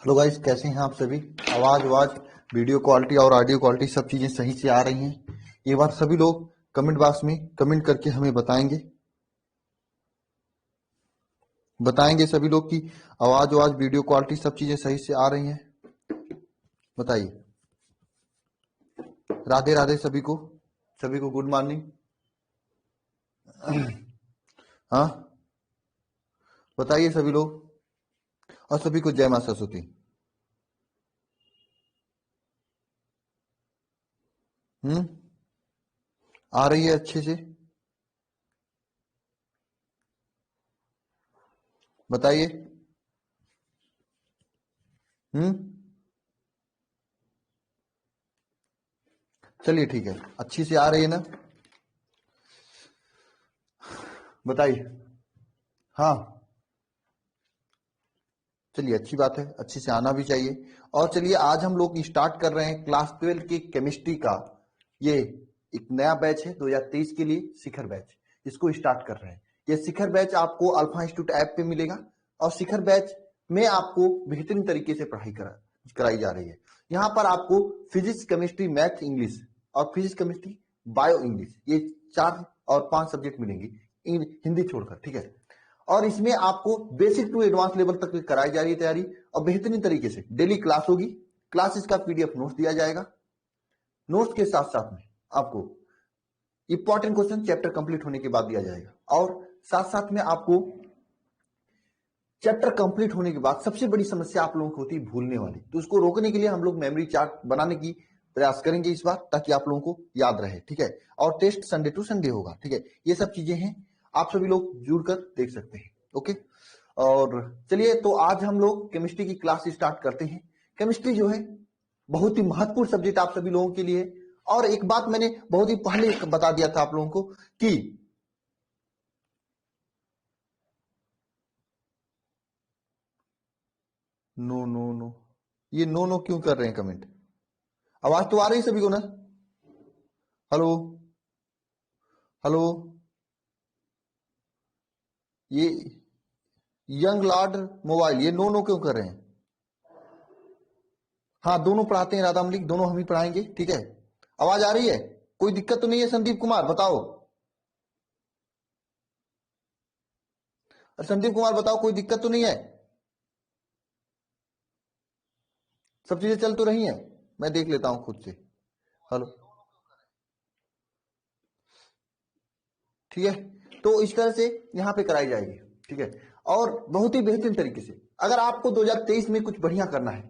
Hello guys, कैसे हैं आप सभी। आवाज वीडियो क्वालिटी और ऑडियो क्वालिटी सब चीजें सही से आ रही हैं। ये बात सभी लोग कमेंट बॉक्स में कमेंट करके हमें बताएंगे सभी लोग कि आवाज वीडियो क्वालिटी सब चीजें सही से आ रही हैं। बताइए। राधे राधे सभी को गुड मॉर्निंग। हाँ, बताइए सभी लोग, और सभी को जय मां सरस्वती। हम्म, आ रही है अच्छे से। बताइए। हम्म, चलिए ठीक है, अच्छी से आ रही है ना। बताइए। हाँ, चलिए अच्छी बात है, अच्छी से आना भी चाहिए। और चलिए आज हम लोग स्टार्ट कर रहे हैं क्लास 12 की केमिस्ट्री का। ये एक नया बैच है 2023 के लिए, शिखर बैच। इसको स्टार्ट कर रहे हैं। ये शिखर बैच आपको अल्फा इंस्टीट्यूट ऐप पे मिलेगा। और शिखर बैच में आपको बेहतरीन तरीके से पढ़ाई कराई जा रही है। यहाँ पर आपको फिजिक्स, केमिस्ट्री, मैथ, इंग्लिश और फिजिक्स, केमिस्ट्री, बायो, इंग्लिश, ये 4 और 5 सब्जेक्ट मिलेंगे, हिंदी छोड़कर, ठीक है। और इसमें आपको बेसिक टू एडवांस लेवल तक कराई जा रही है तैयारी, और बेहतरीन तरीके से डेली क्लास होगी। क्लासेस का पीडीएफ नोट्स दिया जाएगा। नोट्स के साथ साथ में आपको इंपॉर्टेंट क्वेश्चन चैप्टर कंप्लीट होने के बाद दिया जाएगा। और साथ साथ में आपको चैप्टर कंप्लीट होने के बाद सबसे बड़ी समस्या आप लोगों को होती है भूलने वाली, तो उसको रोकने के लिए हम लोग मेमोरी चार्ट बनाने की प्रयास करेंगे इस बार, ताकि आप लोगों को याद रहे, ठीक है। और टेस्ट संडे टू संडे होगा, ठीक है। ये सब चीजें हैं, आप सभी लोग जुड़कर देख सकते हैं, ओके। और चलिए, तो आज हम लोग केमिस्ट्री की क्लास स्टार्ट करते हैं। केमिस्ट्री जो है बहुत ही महत्वपूर्ण सब्जेक्ट आप सभी लोगों के लिए। और एक बात मैंने बहुत ही पहले बता दिया था आप लोगों को कि नो नो नो, ये नो नो क्यों कर रहे हैं कमेंट। आवाज तो आ रही है सभी को ना। Hello, hello. ये यंग लॉर्ड मोबाइल, ये नो नो क्यों कर रहे हैं। हाँ, दोनों पढ़ाते हैं राधा मलिक, दोनों हम ही पढ़ाएंगे, ठीक है। आवाज आ रही है, कोई दिक्कत तो नहीं है। संदीप कुमार बताओ। संदीप कुमार बताओ, कोई दिक्कत तो नहीं है। सब चीजें चल तो रही हैं। मैं देख लेता हूं खुद से। हेलो, ठीक है। तो इस तरह से यहाँ पे कराई जाएगी, ठीक है। और बहुत ही बेहतरीन तरीके से, अगर आपको 2023 में कुछ बढ़िया करना है,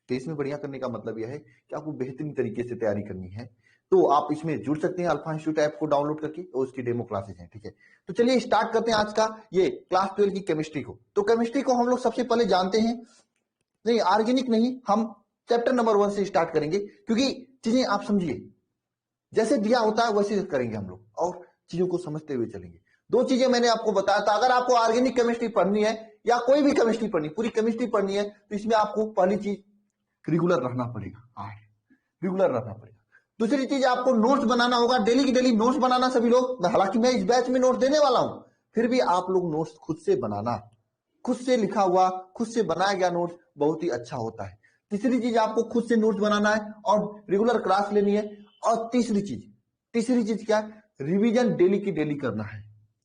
23 में बढ़िया करने का मतलब यह है कि आपको बेहतरीन तरीके से तैयारी करनी है, तो आप इसमें जुड़ सकते हैं। अल्फा इंस्टीट्यूट ऐप को डाउनलोड करके, और उसकी डेमो क्लासेस हैं, ठीक है। तो चलिए स्टार्ट करते हैं आज का ये क्लास 12 की केमिस्ट्री को। तो केमिस्ट्री को हम लोग सबसे पहले जानते हैं, नहीं ऑर्गेनिक नहीं, हम चैप्टर नंबर 1 से स्टार्ट करेंगे, क्योंकि चीजें आप समझिए, जैसे दिया होता है वैसे करेंगे हम लोग, और चीजों को समझते हुए चलेंगे। दो चीजें मैंने आपको बताया था, अगर आपको ऑर्गेनिक केमिस्ट्री पढ़नी है या कोई भी केमिस्ट्री पढ़नी, पूरी केमिस्ट्री पढ़नी है, तो इसमें आपको पहली चीज रेगुलर रहना पड़ेगा। रेगुलर रहना पड़ेगा। दूसरी चीज, आपको नोट्स बनाना होगा, डेली की डेली नोट्स बनाना सभी लोग। हालांकि मैं इस बैच में नोट्स देने वाला हूं, फिर भी आप लोग नोट्स खुद से बनाना। खुद से लिखा हुआ, खुद से बनाया गया नोट्स बहुत ही अच्छा होता है। तीसरी चीज, आपको खुद से नोट्स बनाना है और रेगुलर क्लास लेनी है। और तीसरी चीज क्या है, रिवीजन डेली की डेली करना है।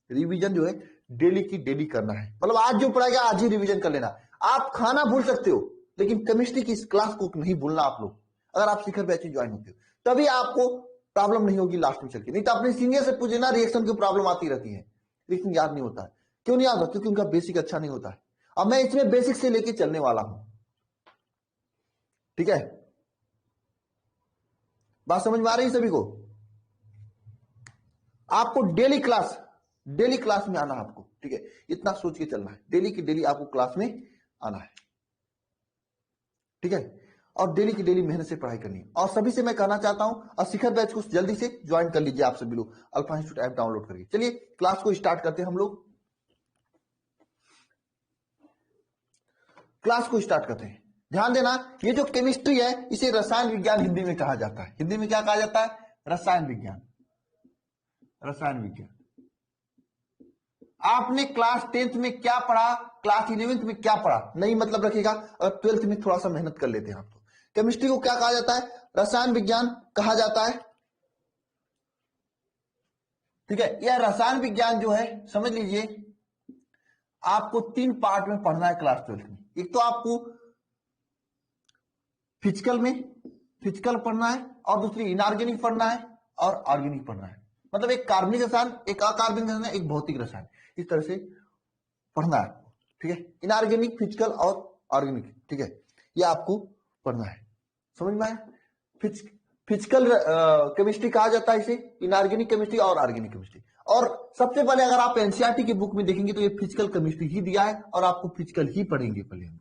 रिवीजन जो है डेली की डेली करना है, मतलब आज जो पढ़ाएगा आज ही रिवीजन कर लेना। आप खाना भूल सकते हो, लेकिन केमिस्ट्री की इस क्लास को नहीं भूलना आप लोग। अगर आप शिखर बैच ज्वाइन होते हो, तभी आपको प्रॉब्लम नहीं होगी लास्ट में चल के। नहीं तो अपने सीनियर से पूछे ना, रिएक्शन की प्रॉब्लम आती रहती है, रिएक्शन याद नहीं होता है। क्यों नहीं याद होता? क्योंकि उनका बेसिक अच्छा नहीं होता है। अब मैं इसमें बेसिक से लेके चलने वाला हूं, ठीक है। बात समझ में आ रही है सभी को? आपको डेली क्लास में आना है आपको, ठीक है। इतना सोच के चलना है, डेली की डेली आपको क्लास में आना है, ठीक है। और डेली की डेली मेहनत से पढ़ाई करनी है। और सभी से मैं कहना चाहता हूं, और शिखर बैच को जल्दी से ज्वाइन कर लीजिए आप सभी लोग, अल्फा इंस्टीट्यूट ऐप डाउनलोड करिए। चलिए क्लास को स्टार्ट करते हैं हम लोग। क्लास को स्टार्ट करते हैं। ध्यान देना, ये जो केमिस्ट्री है इसे रसायन विज्ञान हिंदी में कहा जाता है। हिंदी में क्या कहा जाता है? रसायन विज्ञान। रसायन विज्ञान। आपने क्लास 10th में क्या पढ़ा? क्लास 11th में क्या पढ़ा नहीं मतलब रखेगा, और 12th में थोड़ा सा मेहनत कर लेते हैं आप तो। केमिस्ट्री को क्या कहा जाता है? रसायन विज्ञान कहा जाता है, ठीक है। यह रसायन विज्ञान जो है समझ लीजिए आपको 3 पार्ट में पढ़ना है क्लास 12th में। एक तो आपको फिजिकल पढ़ना है, और दूसरी इनऑर्गेनिक पढ़ना है, और ऑर्गेनिक पढ़ना है। मतलब एक कार्बनिक रसायन, एक अकार्बनिक रसायन, एक भौतिक रसायन, इस तरह से पढ़ना है, ठीक है। इनऑर्गेनिक, फिजिकल और ऑर्गेनिक, ठीक है, ये आपको पढ़ना है। समझ में आया? फिजिकल केमिस्ट्री कहा जाता है इसे, इनऑर्गेनिक केमिस्ट्री और ऑर्गेनिक केमिस्ट्री। और सबसे पहले अगर आप एनसीईआरटी की बुक में देखेंगे तो ये फिजिकल केमिस्ट्री ही दिया है, और आपको फिजिकल ही पढ़ेंगे पहले हम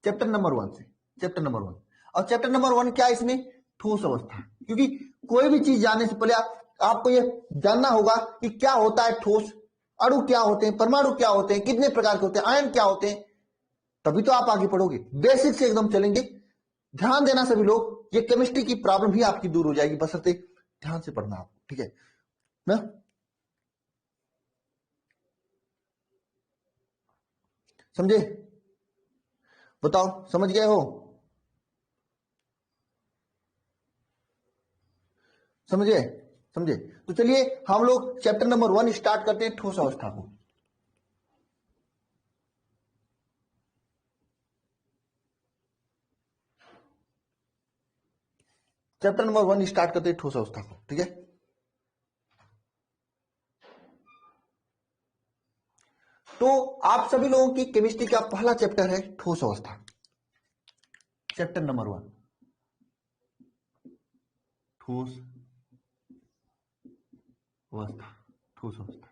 चैप्टर नंबर 1 से, चैप्टर नंबर 1। और चैप्टर नंबर 1 क्या है इसमें? ठोस अवस्था। क्योंकि कोई भी चीज जानने से पहले आपको ये जानना होगा कि क्या होता है ठोस, अणु क्या होते हैं, परमाणु क्या होते हैं, कितने प्रकार के होते हैं, आयन क्या होते हैं, तभी तो आप आगे पढ़ोगे। बेसिक से एकदम चलेंगे। ध्यान देना सभी लोग, ये केमिस्ट्री की प्रॉब्लम ही आपकी दूर हो जाएगी, बशर्ते ध्यान से पढ़ना आपको, ठीक है ना। समझे? बताओ, समझ गए हो? समझे? समझे? तो चलिए हम लोग चैप्टर नंबर 1 स्टार्ट करते हैं, ठोस अवस्था को। चैप्टर नंबर 1 स्टार्ट करते हैं ठोस अवस्था को, ठीक है। तो आप सभी लोगों की केमिस्ट्री का पहला चैप्टर है ठोस अवस्था, चैप्टर नंबर 1 ठोस अवस्था। ठोस अवस्था,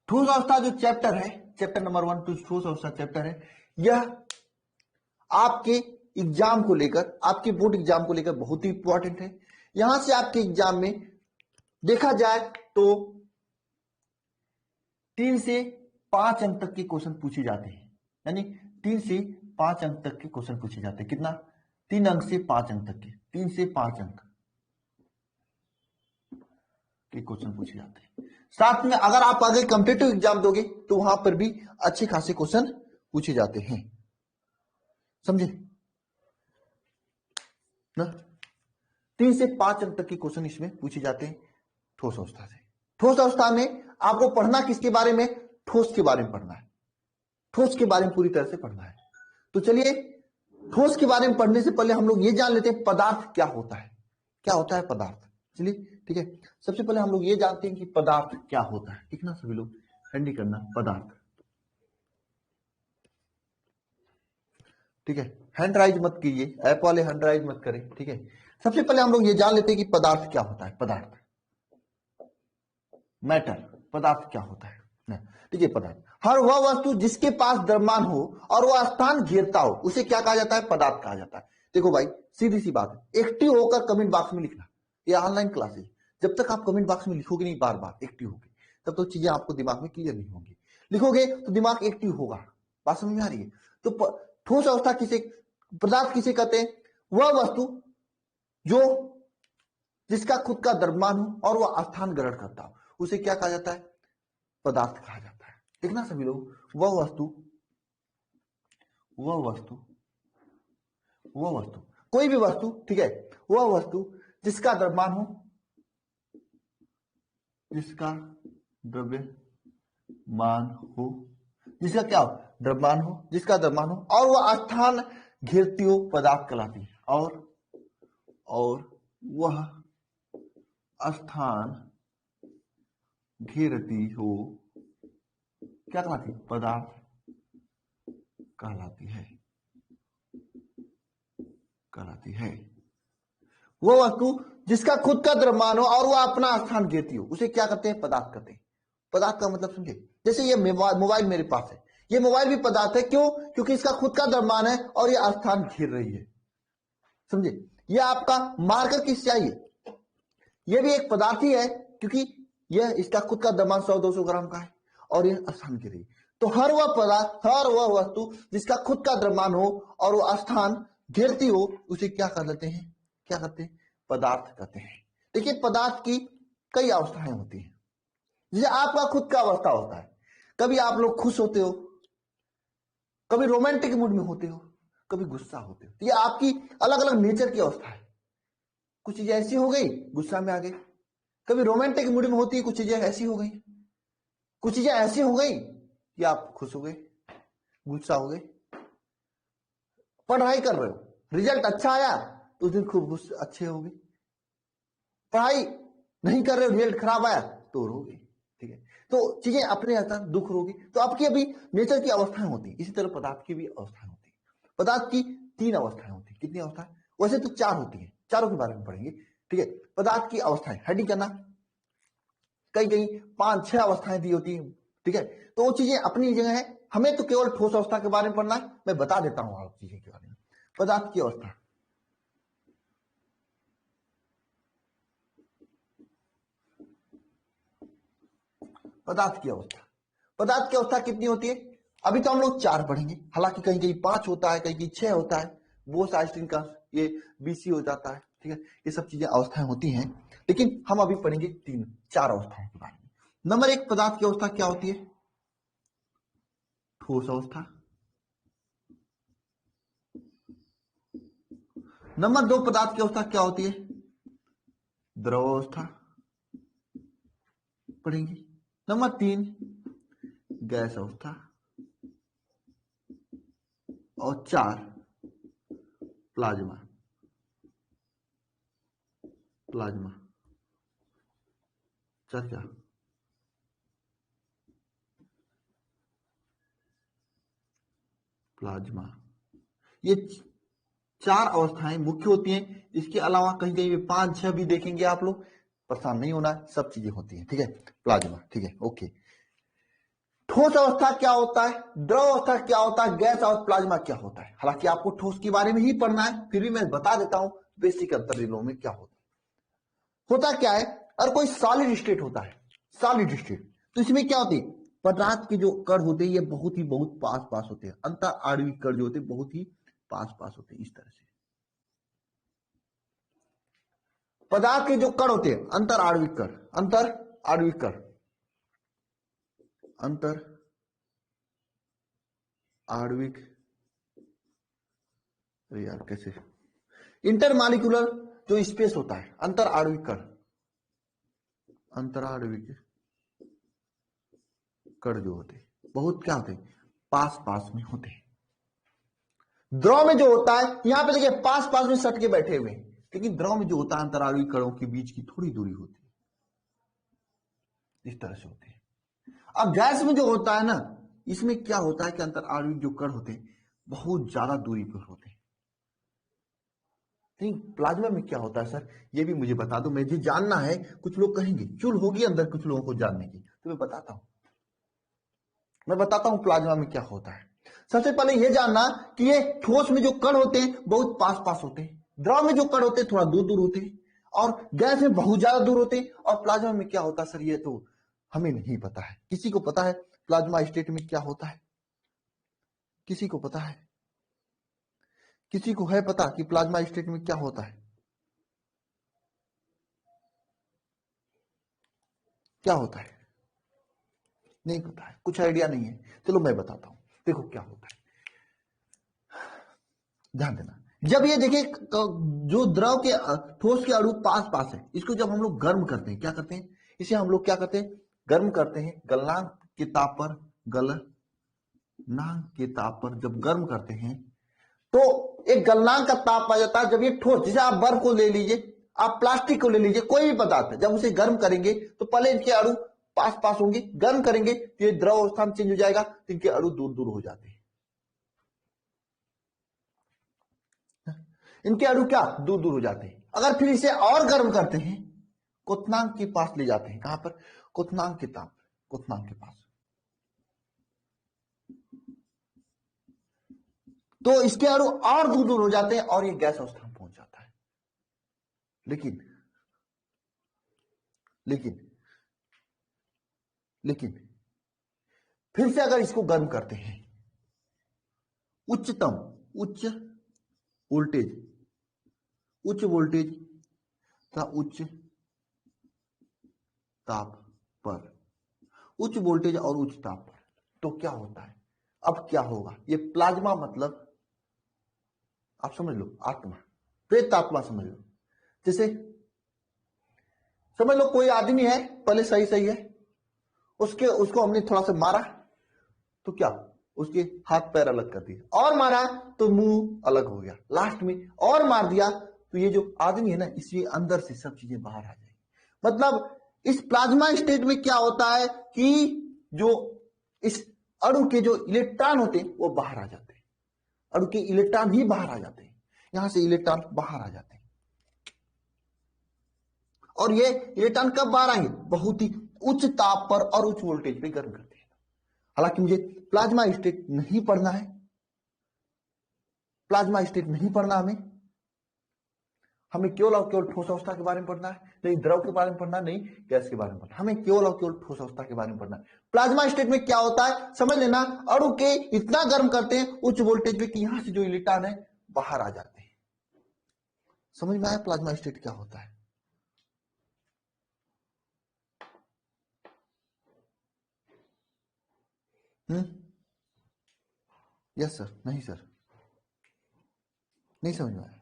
ठोस अवस्था जो चैप्टर है, चैप्टर नंबर 1 ठोस अवस्था चैप्टर है, यह आपके एग्जाम को लेकर, आपके बोर्ड एग्जाम को लेकर बहुत ही इंपॉर्टेंट है। यहां से आपके एग्जाम में देखा जाए तो 3 से 5 अंक तक के क्वेश्चन पूछे जाते हैं, यानी 3 से 5 अंक तक के क्वेश्चन पूछे जाते हैं। कितना? 3 अंक से 5 अंक तक के, 3 से 5 अंक के क्वेश्चन पूछे जाते हैं। साथ में अगर आप आगे कॉम्पिटिटिव एग्जाम दोगे तो वहां पर भी अच्छे खासे क्वेश्चन पूछे जाते हैं, समझे ना। 3 से 5 अंक तक के क्वेश्चन इसमें पूछे जाते हैं ठोस अवस्था से। ठोस अवस्था में आपको पढ़ना किसके बारे में? ठोस के बारे में पढ़ना है, ठोस के बारे में पूरी तरह से पढ़ना है। तो चलिए ठोस के बारे में पढ़ने से पहले हम लोग ये जान लेते हैं पदार्थ क्या होता है। क्या होता है पदार्थ? चलिए ठीक है, सबसे पहले हम लोग ये जानते हैं कि पदार्थ क्या होता है, ठीक ना। सभी लोग हैंडी करना पदार्थ, ठीक है। हैंड राइज मत कीजिए, ऐप वाले हैंड राइज मत करें, ठीक है। सबसे पहले हम लोग ये जान लेते हैं कि पदार्थ क्या होता है। पदार्थ, मैटर, पदार्थ क्या होता है ना। ठीक है, पदार्थ हर वह वस्तु जिसके पास द्रव्यमान हो और वह स्थान घेरता हो उसे क्या कहा जाता है? पदार्थ कहा जाता है। देखो भाई सीधी सी बात है, एक्टिव होकर कमेंट बॉक्स में लिखना। ये ऑनलाइन क्लासेस, जब तक आप कमेंट बॉक्स में लिखोगे नहीं बार बार एक्टिव होगे, तब तो चीजें आपको दिमाग में क्लियर नहीं होंगी। लिखोगे तो दिमाग एक्टिव होगा। बात समझ में आ रही है? तो ठोस अवस्था किसे, पदार्थ किसे कहते हैं? वह वस्तु जो जिसका खुद का द्रव्यमान हो और वह स्थान ग्रहण करता हो उसे क्या कहा जाता है? पदार्थ कहा जाता है। देखना सभी लोग, वह वस्तु कोई भी वस्तु, ठीक है, वह वस्तु जिसका द्रव्यमान हो, जिसका द्रव्यमान हो, जिसका क्या हो? द्रव्यमान हो, जिसका द्रव्यमान हो और वह स्थान घेरती हो पदार्थ कहलाती है। और वह स्थान घेरती हो क्या कहलाती है? पदार्थ कहलाती है। वो वस्तु जिसका खुद का द्रव्यमान हो और वह अपना स्थान घेरती हो उसे क्या करते हैं? पदार्थ कहते हैं। पदार्थ का मतलब समझे? जैसे ये मोबाइल मेरे पास है, ये मोबाइल भी पदार्थ है। क्यों? क्योंकि इसका खुद का द्रव्यमान है और ये स्थान घेर रही है, समझे। ये आपका मार्कर की स्याही है, ये भी एक पदार्थ ही है, क्योंकि यह इसका खुद का द्रव्यमान 100-200 ग्राम का है और यह स्थान घेर रही है। तो हर वह पदार्थ, हर वह वस्तु जिसका खुद का द्रव्यमान हो और वह स्थान घेरती हो उसे क्या कर लेते हैं? क्या कहते हैं? पदार्थ कहते हैं। देखिए पदार्थ की कई अवस्थाएं होती हैं। जैसे आपका खुद का अवस्था होता है, कभी आप लोग खुश होते हो, कभी रोमांटिक मूड में होते हो, कभी गुस्सा होते हो। ये आपकी अलग अलग नेचर की अवस्था है। कुछ चीजें ऐसी हो गई, गुस्सा में आ गई। कभी रोमांटिक मूड में होती है, कुछ चीजें ऐसी हो गई। कुछ चीजें ऐसी हो गई कि आप खुश हो गए, गुस्सा हो गए। पढ़ाई कर रहे हो, रिजल्ट अच्छा आया तो उस दिन खूब गुस्से अच्छे हो गए। पढ़ाई नहीं कर रहे हो, रिजल्ट खराब आया तो रोगे। ठीक है, तो चीजें अपने आता दुख रोगे। तो आपकी अभी नेचर की अवस्थाएं होती है। इसी तरह पदार्थ की भी अवस्थाएं होती है। पदार्थ की 3 अवस्थाएं होती है। कितनी अवस्थाएं? वैसे तो 4 होती है, चारों के बारे में पढ़ेंगे। ठीक है, पदार्थ की अवस्थाएं हेडिंग करना, कई कई 5-6 अवस्थाएं दी होती है। ठीक है, तो वो चीजें अपनी जगह है। हमें तो केवल ठोस अवस्था के बारे में पढ़ना है। मैं बता देता हूं आप चीजें के बारे में। पदार्थ की अवस्था, पदार्थ की अवस्था, पदार्थ की अवस्था कितनी होती है? अभी तो हम लोग 4 पढ़ेंगे, हालांकि कहीं कहीं 5 होता है, कहीं कहीं 6 होता है। बोस आइंस्टीन का ये बीसी हो जाता है। ठीक है, ये सब चीजें अवस्थाएं होती हैं। लेकिन हम अभी पढ़ेंगे 4 अवस्थाओं के बारे में। नंबर 1 पदार्थ की अवस्था क्या होती है? ठोस अवस्था। नंबर 2 पदार्थ की अवस्था क्या होती है? द्रव अवस्था पढ़ेंगे। नंबर 3 गैस अवस्था। और 4 प्लाज्मा। प्लाज्मा, चर्चा। प्लाज्मा, ये 4 अवस्थाएं मुख्य होती हैं। इसके अलावा कहीं कहीं 5-6 भी देखेंगे आप लोग, परेशान नहीं होना, सब चीजें होती हैं। ठीक है, प्लाज्मा। ठीक है, ओके। ठोस अवस्था क्या होता है, द्रव अवस्था क्या होता है, गैस और प्लाज्मा क्या होता है? हालांकि आपको ठोस के बारे में ही पढ़ना है, फिर भी मैं बता देता हूं बेसिक अंतर्निहिलों में क्या होता है। होता क्या है, और कोई सॉलिड स्टेट होता है, सॉलिड स्टेट, तो इसमें क्या होती है? पदार्थ के जो कण होते हैं ये बहुत पास पास होते हैं। अंतर आणविक कण जो होते हैं बहुत ही पास पास होते हैं। इस तरह से पदार्थ के जो कण होते हैं, अंतर आणविक कण, अंतर आणविक कण, अंतर आणविक, यार कैसे, इंटरमॉलिक्यूलर जो स्पेस होता है, अंतर आणविक कण, अंतर आणविक कण जो होते हैं बहुत क्या होते हैं? पास पास में होते हैं। द्रव में जो होता है, यहां पे देखिए पास पास में सट के बैठे हुए हैं, लेकिन द्रव में जो होता है अंतराणविक कणों के बीच की थोड़ी दूरी होती है। इस तरह से होती है। अब गैस में जो होता है ना, इसमें क्या होता है कि अंतराणविक जो कण होते हैं बहुत ज्यादा दूरी पर होते हैं। नहीं, प्लाज्मा में क्या होता है सर, ये भी मुझे बता दो, मुझे जानना है। कुछ लोग कहेंगे चुल होगी अंदर कुछ लोगों को जानने की, तो मैं बताता हूं। मैं बताता हूं प्लाज्मा में क्या होता है। सबसे पहले यह जानना कि ये ठोस में जो कण होते हैं बहुत पास पास होते हैं, द्रव में जो कण होते हैं थोड़ा दूर दूर होते हैं, और गैस में बहुत ज्यादा दूर होते हैं। और प्लाज्मा में क्या होता है सर, ये तो हमें नहीं पता है। किसी को पता है प्लाज्मा स्टेट में क्या होता है? किसी को पता है? किसी को है पता कि प्लाज्मा स्टेट में क्या होता है? क्या होता है? नहीं पता है, कुछ आइडिया नहीं है। चलो मैं बताता हूं, देखो क्या होता है, ध्यान देना। जब ये देखिए जो द्रव के ठोस के अणु पास पास है, इसको जब हम लोग गर्म करते हैं, क्या करते हैं? इसे हम लोग क्या करते हैं? गर्म करते हैं गलनांक के ताप पर। गलनांक के ताप पर जब गर्म करते हैं तो एक गलनांक का ताप आ जाता है। जब ये ठोस, जैसे आप बर्फ को ले लीजिए, आप प्लास्टिक को ले लीजिए, कोई भी पदार्थ है, जब उसे गर्म करेंगे तो पहले इनके अणु पास पास होंगे, गर्म करेंगे तो ये द्रव अवस्था में चेंज हो जाएगा, तो इनके अणु दूर दूर हो जाते हैं। इनके अणु क्या दूर दूर हो जाते हैं। अगर फिर इसे और गर्म करते हैं, क्वथनांक के पास ले जाते हैं, कहां पर? क्वथनांक के ताप, क्वथनांक के पास, तो इसके अणु और दूर दूर हो जाते हैं और ये गैस अवस्था में पहुंच जाता है। लेकिन लेकिन लेकिन फिर से अगर इसको गर्म करते हैं, उच्चतम, उच्च वोल्टेज, उच्च वोल्टेज तथा उच्च ताप पर, उच्च वोल्टेज और उच्च ताप पर, तो क्या होता है? अब क्या होगा, ये प्लाज्मा मतलब आप समझ लो आत्मा, प्रेत आत्मा समझ लो। जैसे समझ लो कोई आदमी है, पहले सही सही है, उसको हमने थोड़ा सा मारा तो क्या, उसके हाथ पैर अलग कर दिए, और मारा तो मुंह अलग हो गया, लास्ट में और मार दिया तो ये जो आदमी है ना, इसके अंदर से सब चीजें बाहर आ जाएंगी। मतलब इस प्लाज्मा स्टेट में क्या होता है कि जो इस अणु के जो इलेक्ट्रॉन होते हैं वो बाहर आ जाते हैं, अणु के इलेक्ट्रॉन ही बाहर आ जाते हैं, यहां से इलेक्ट्रॉन बाहर आ जाते हैं। और ये इलेक्ट्रॉन कब बाहर आएंगे, बहुत ही उच्च ताप पर और उच्च वोल्टेज पे गर्म करते हैं। हालांकि मुझे प्लाज्मा स्टेट नहीं पढ़ना है, प्लाज्मा स्टेट नहीं पढ़ना हमें केवल और केवल ठोस अवस्था के बारे में पढ़ना है, नहीं द्रव के बारे में पढ़ना, नहीं गैस के बारे में पढ़ना, हमें केवल और केवल ठोस अवस्था के बारे में पढ़ना है। प्लाज्मा स्टेट में क्या होता है समझ लेना, अणु के इतना गर्म करते हैं उच्च वोल्टेज पे कि यहां से जो इलेक्ट्रॉन है बाहर आ जाते हैं। समझ में आया प्लाज्मा स्टेट क्या होता है? यस सर, नहीं सर, नहीं समझ में आया।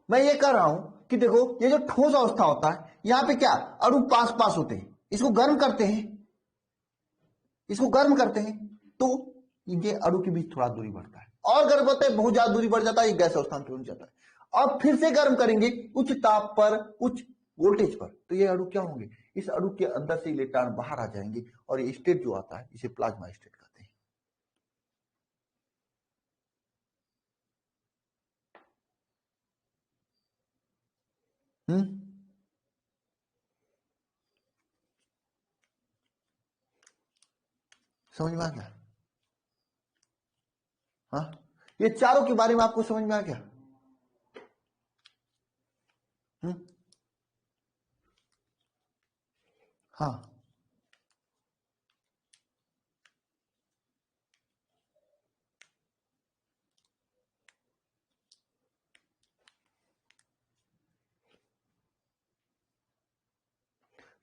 मैं ये कह रहा हूं कि देखो ये जो ठोस अवस्था होता है, यहां पे क्या अणु पास पास होते हैं, इसको गर्म करते हैं, इसको गर्म करते हैं तो इनके अणु के बीच थोड़ा दूरी बढ़ता है, और गर्म होते हैं बहुत ज्यादा दूरी बढ़ जाता है, ये गैस अवस्था में पहुंच जाता है। और फिर से गर्म करेंगे उच्च ताप पर, उच्च वोल्टेज पर, तो ये अणु क्या होंगे, इस अणु के अंदर से इलेक्ट्रॉन बाहर आ जाएंगे, और ये स्टेट जो आता है इसे प्लाज्मा स्टेट कहते हैं। समझ में आ गया? हाँ, ये चारों के बारे में आपको समझ में आ गया? हाँ,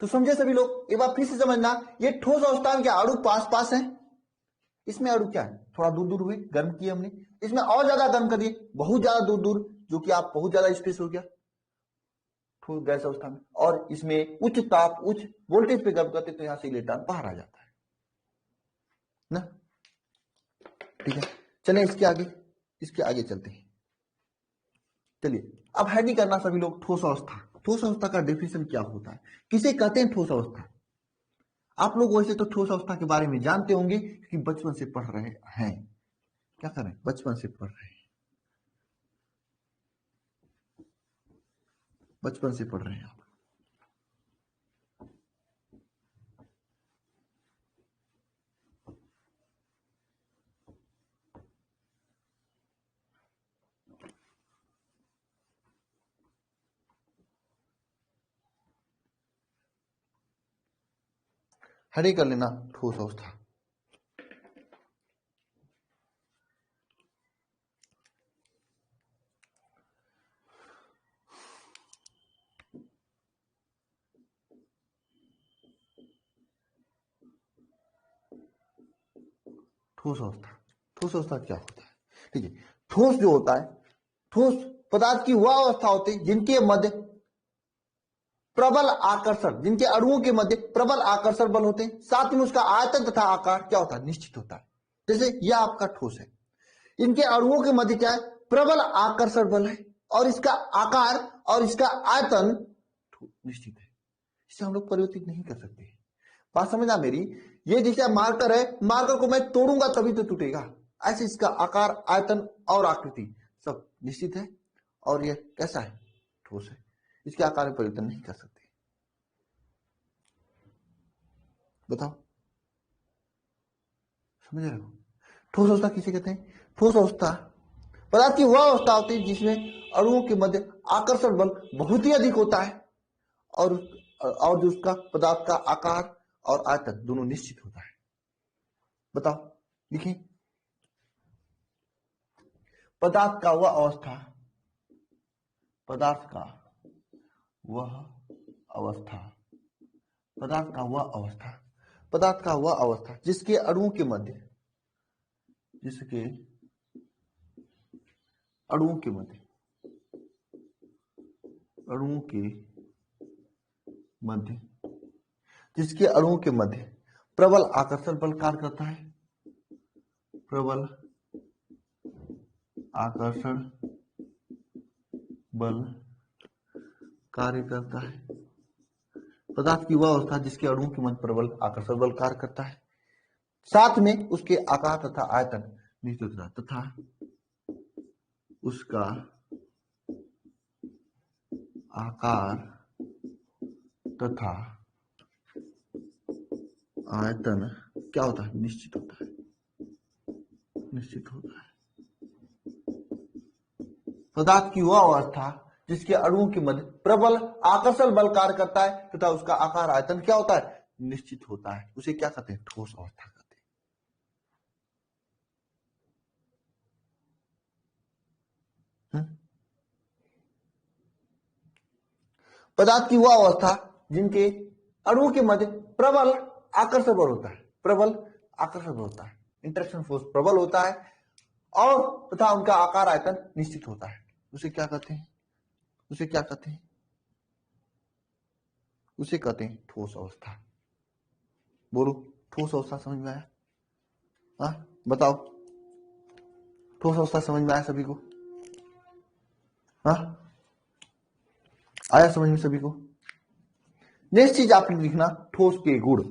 तो समझे सभी लोग? एक बार फिर से समझना, ये ठोस अवस्था में क्या अणु पास पास है, इसमें अणु क्या है थोड़ा दूर दूर हुए, गर्म किए हमने, इसमें और ज्यादा गर्म कर दिए, बहुत ज्यादा दूर दूर, जो कि आप बहुत ज्यादा स्पेस हो गया ठोस गैस अवस्था में, और इसमें उच्च ताप उच्च वोल्टेज पे गर्म करते तो यहां से इलेक्ट्रॉन बाहर आ जाता है ना। ठीक है, चलें इसके आगे चलते हैं। चलिए अब है नहीं करना सभी लोग ठोस अवस्था, ठोस अवस्था का डेफिनेशन क्या होता है, किसे कहते हैं ठोस अवस्था? आप लोग वैसे तो ठोस अवस्था के बारे में जानते होंगे क्योंकि बचपन से पढ़ रहे हैं, क्या करें बचपन से पढ़ रहे हैं, बचपन से पढ़ रहे हैं आप। हरे कर लेना ठोस अवस्था। ठोस अवस्था, ठोस अवस्था क्या होता है? ठीक है, ठोस जो होता है, ठोस पदार्थ की वह अवस्था होती है जिनके मध्य प्रबल आकर्षण, जिनके अणुओं के मध्य प्रबल आकर्षण बल होते हैं, साथ में उसका आयतन तथा आकार क्या होता है, निश्चित होता है। जैसे यह आपका ठोस है, इनके अणुओं के मध्य क्या है, प्रबल आकर्षण बल है, और इसका आकार और इसका आयतन निश्चित है, इसे हम लोग परिवर्तित नहीं कर सकते। बात समझना मेरी, ये जैसे मार्कर है, मार्कर को मैं तोड़ूंगा तभी तो टूटेगा, ऐसे इसका आकार आयतन और आकृति सब निश्चित है, और ये कैसा है, ठोस है, इसके आकार में परिवर्तन नहीं कर सकते। बताओ, समझ रहे हो? ठोस अवस्था किसे कहते हैं? ठोस अवस्था पदार्थ की वह अवस्था होती है जिसमें अणुओं के मध्य आकर्षण बल बहुत ही अधिक होता है, और जो उसका पदार्थ का आकार और आयतन दोनों निश्चित होता है। बताओ, लिखें, पदार्थ का वह अवस्था पदार्थ का वह अवस्था, पदार्थ का वह अवस्था, पदार्थ का वह अवस्था जिसके अणुओं के मध्य, जिसके अणुओं के मध्य, अणुओं के मध्य, जिसके अणुओं के मध्य प्रबल आकर्षण बल कार्य करता है, प्रबल आकर्षण बल कार्य करता है। पदार्थ की वह अवस्था जिसके अणुओं के मध्य प्रबल आकर्षण बल कार्य करता है, साथ में उसके आकार तथा आयतन निश्चित होता है, तथा उसका आकार तथा आयतन क्या होता है, निश्चित होता है, निश्चित होता है। पदार्थ की वह अवस्था जिसके अणुओं के मध्य प्रबल आकर्षण बल कार्य करता है तथा उसका आकार आयतन क्या होता है, निश्चित होता है, उसे क्या कहते हैं, ठोस अवस्था कहते हैं। पदार्थ की वह अवस्था जिनके अणुओं के मध्य प्रबल आकर्षण बल होता है, प्रबल आकर्षण बल होता है, इंटरेक्शन फोर्स प्रबल होता है और तथा उनका आकार आयतन निश्चित होता है, उसे क्या कहते हैं, उसे क्या कहते हैं, उसे कहते हैं ठोस अवस्था। बोलो, ठोस अवस्था समझ में आया? हाँ बताओ, ठोस अवस्था समझ में आया सभी को? हाँ आया समझ में सभी को? नेक्स्ट चीज आपने लिखना ठोस के गुण।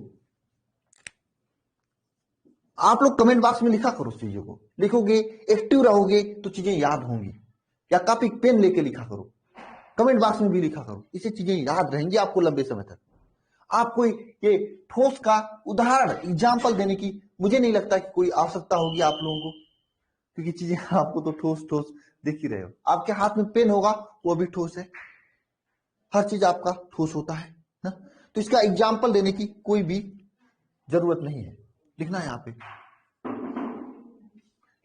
आप लोग कमेंट बॉक्स में लिखा करो, चीजों को लिखोगे, एक्टिव रहोगे तो चीजें याद होंगी, या कॉपी पेन लेके लिखा करो, कमेंट बॉक्स में भी लिखा करो, इससे चीजें याद रहेंगी आपको लंबे समय तक। आपको ये ठोस का उदाहरण एग्जाम्पल देने की मुझे नहीं लगता कि कोई आवश्यकता होगी आप लोगों को, क्योंकि चीजें आपको तो ठोस ठोस दिख ही रहे हो। आपके हाथ में पेन होगा वो भी ठोस है, हर चीज आपका ठोस होता है ना, तो इसका एग्जाम्पल देने की कोई भी जरूरत नहीं है। लिखना है यहाँ पे,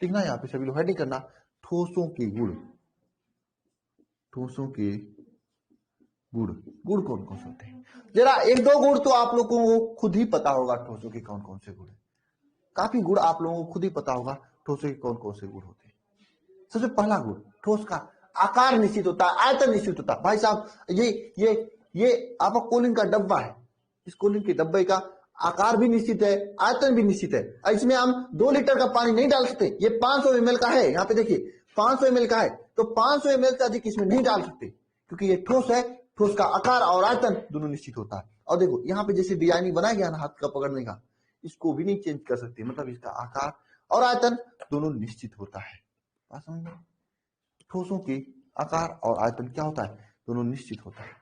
लिखना है यहाँ पे सभी लोग, हेडिंग करना ठोसों के गुण, ठोसों के गुण। गुण कौन कौन से होते हैं, जरा एक दो गुण तो आप लोगों को खुद ही पता होगा, ठोसों के कौन कौन से गुण है, काफी गुण आप लोगों को खुद ही पता होगा ठोसों के कौन कौन से गुण होते हैं। सबसे पहला गुण, ठोस का आकार निश्चित होता है, आयतन निश्चित होता है। भाई साहब ये आपका कोलिन का डब्बा है, इस कोलिन के डब्बे का आकार भी निश्चित है, आयतन भी निश्चित है। इसमें हम 2 लीटर का पानी नहीं डाल सकते, ये 500 ml का है, यहाँ पे देखिए 500 ml का है, तो 500 ml से अधिक इसमें नहीं डाल सकते, क्योंकि ये ठोस है, ठोस का आकार और आयतन दोनों निश्चित होता है। और देखो यहाँ पे जैसे डिजाइन बनाया गया ना हाथ का पकड़ने का, इसको भी नहीं चेंज कर सकते, मतलब इसका आकार और आयतन दोनों निश्चित होता है। बात समझ में? ठोसों के आकार और आयतन क्या होता है, दोनों निश्चित होता है।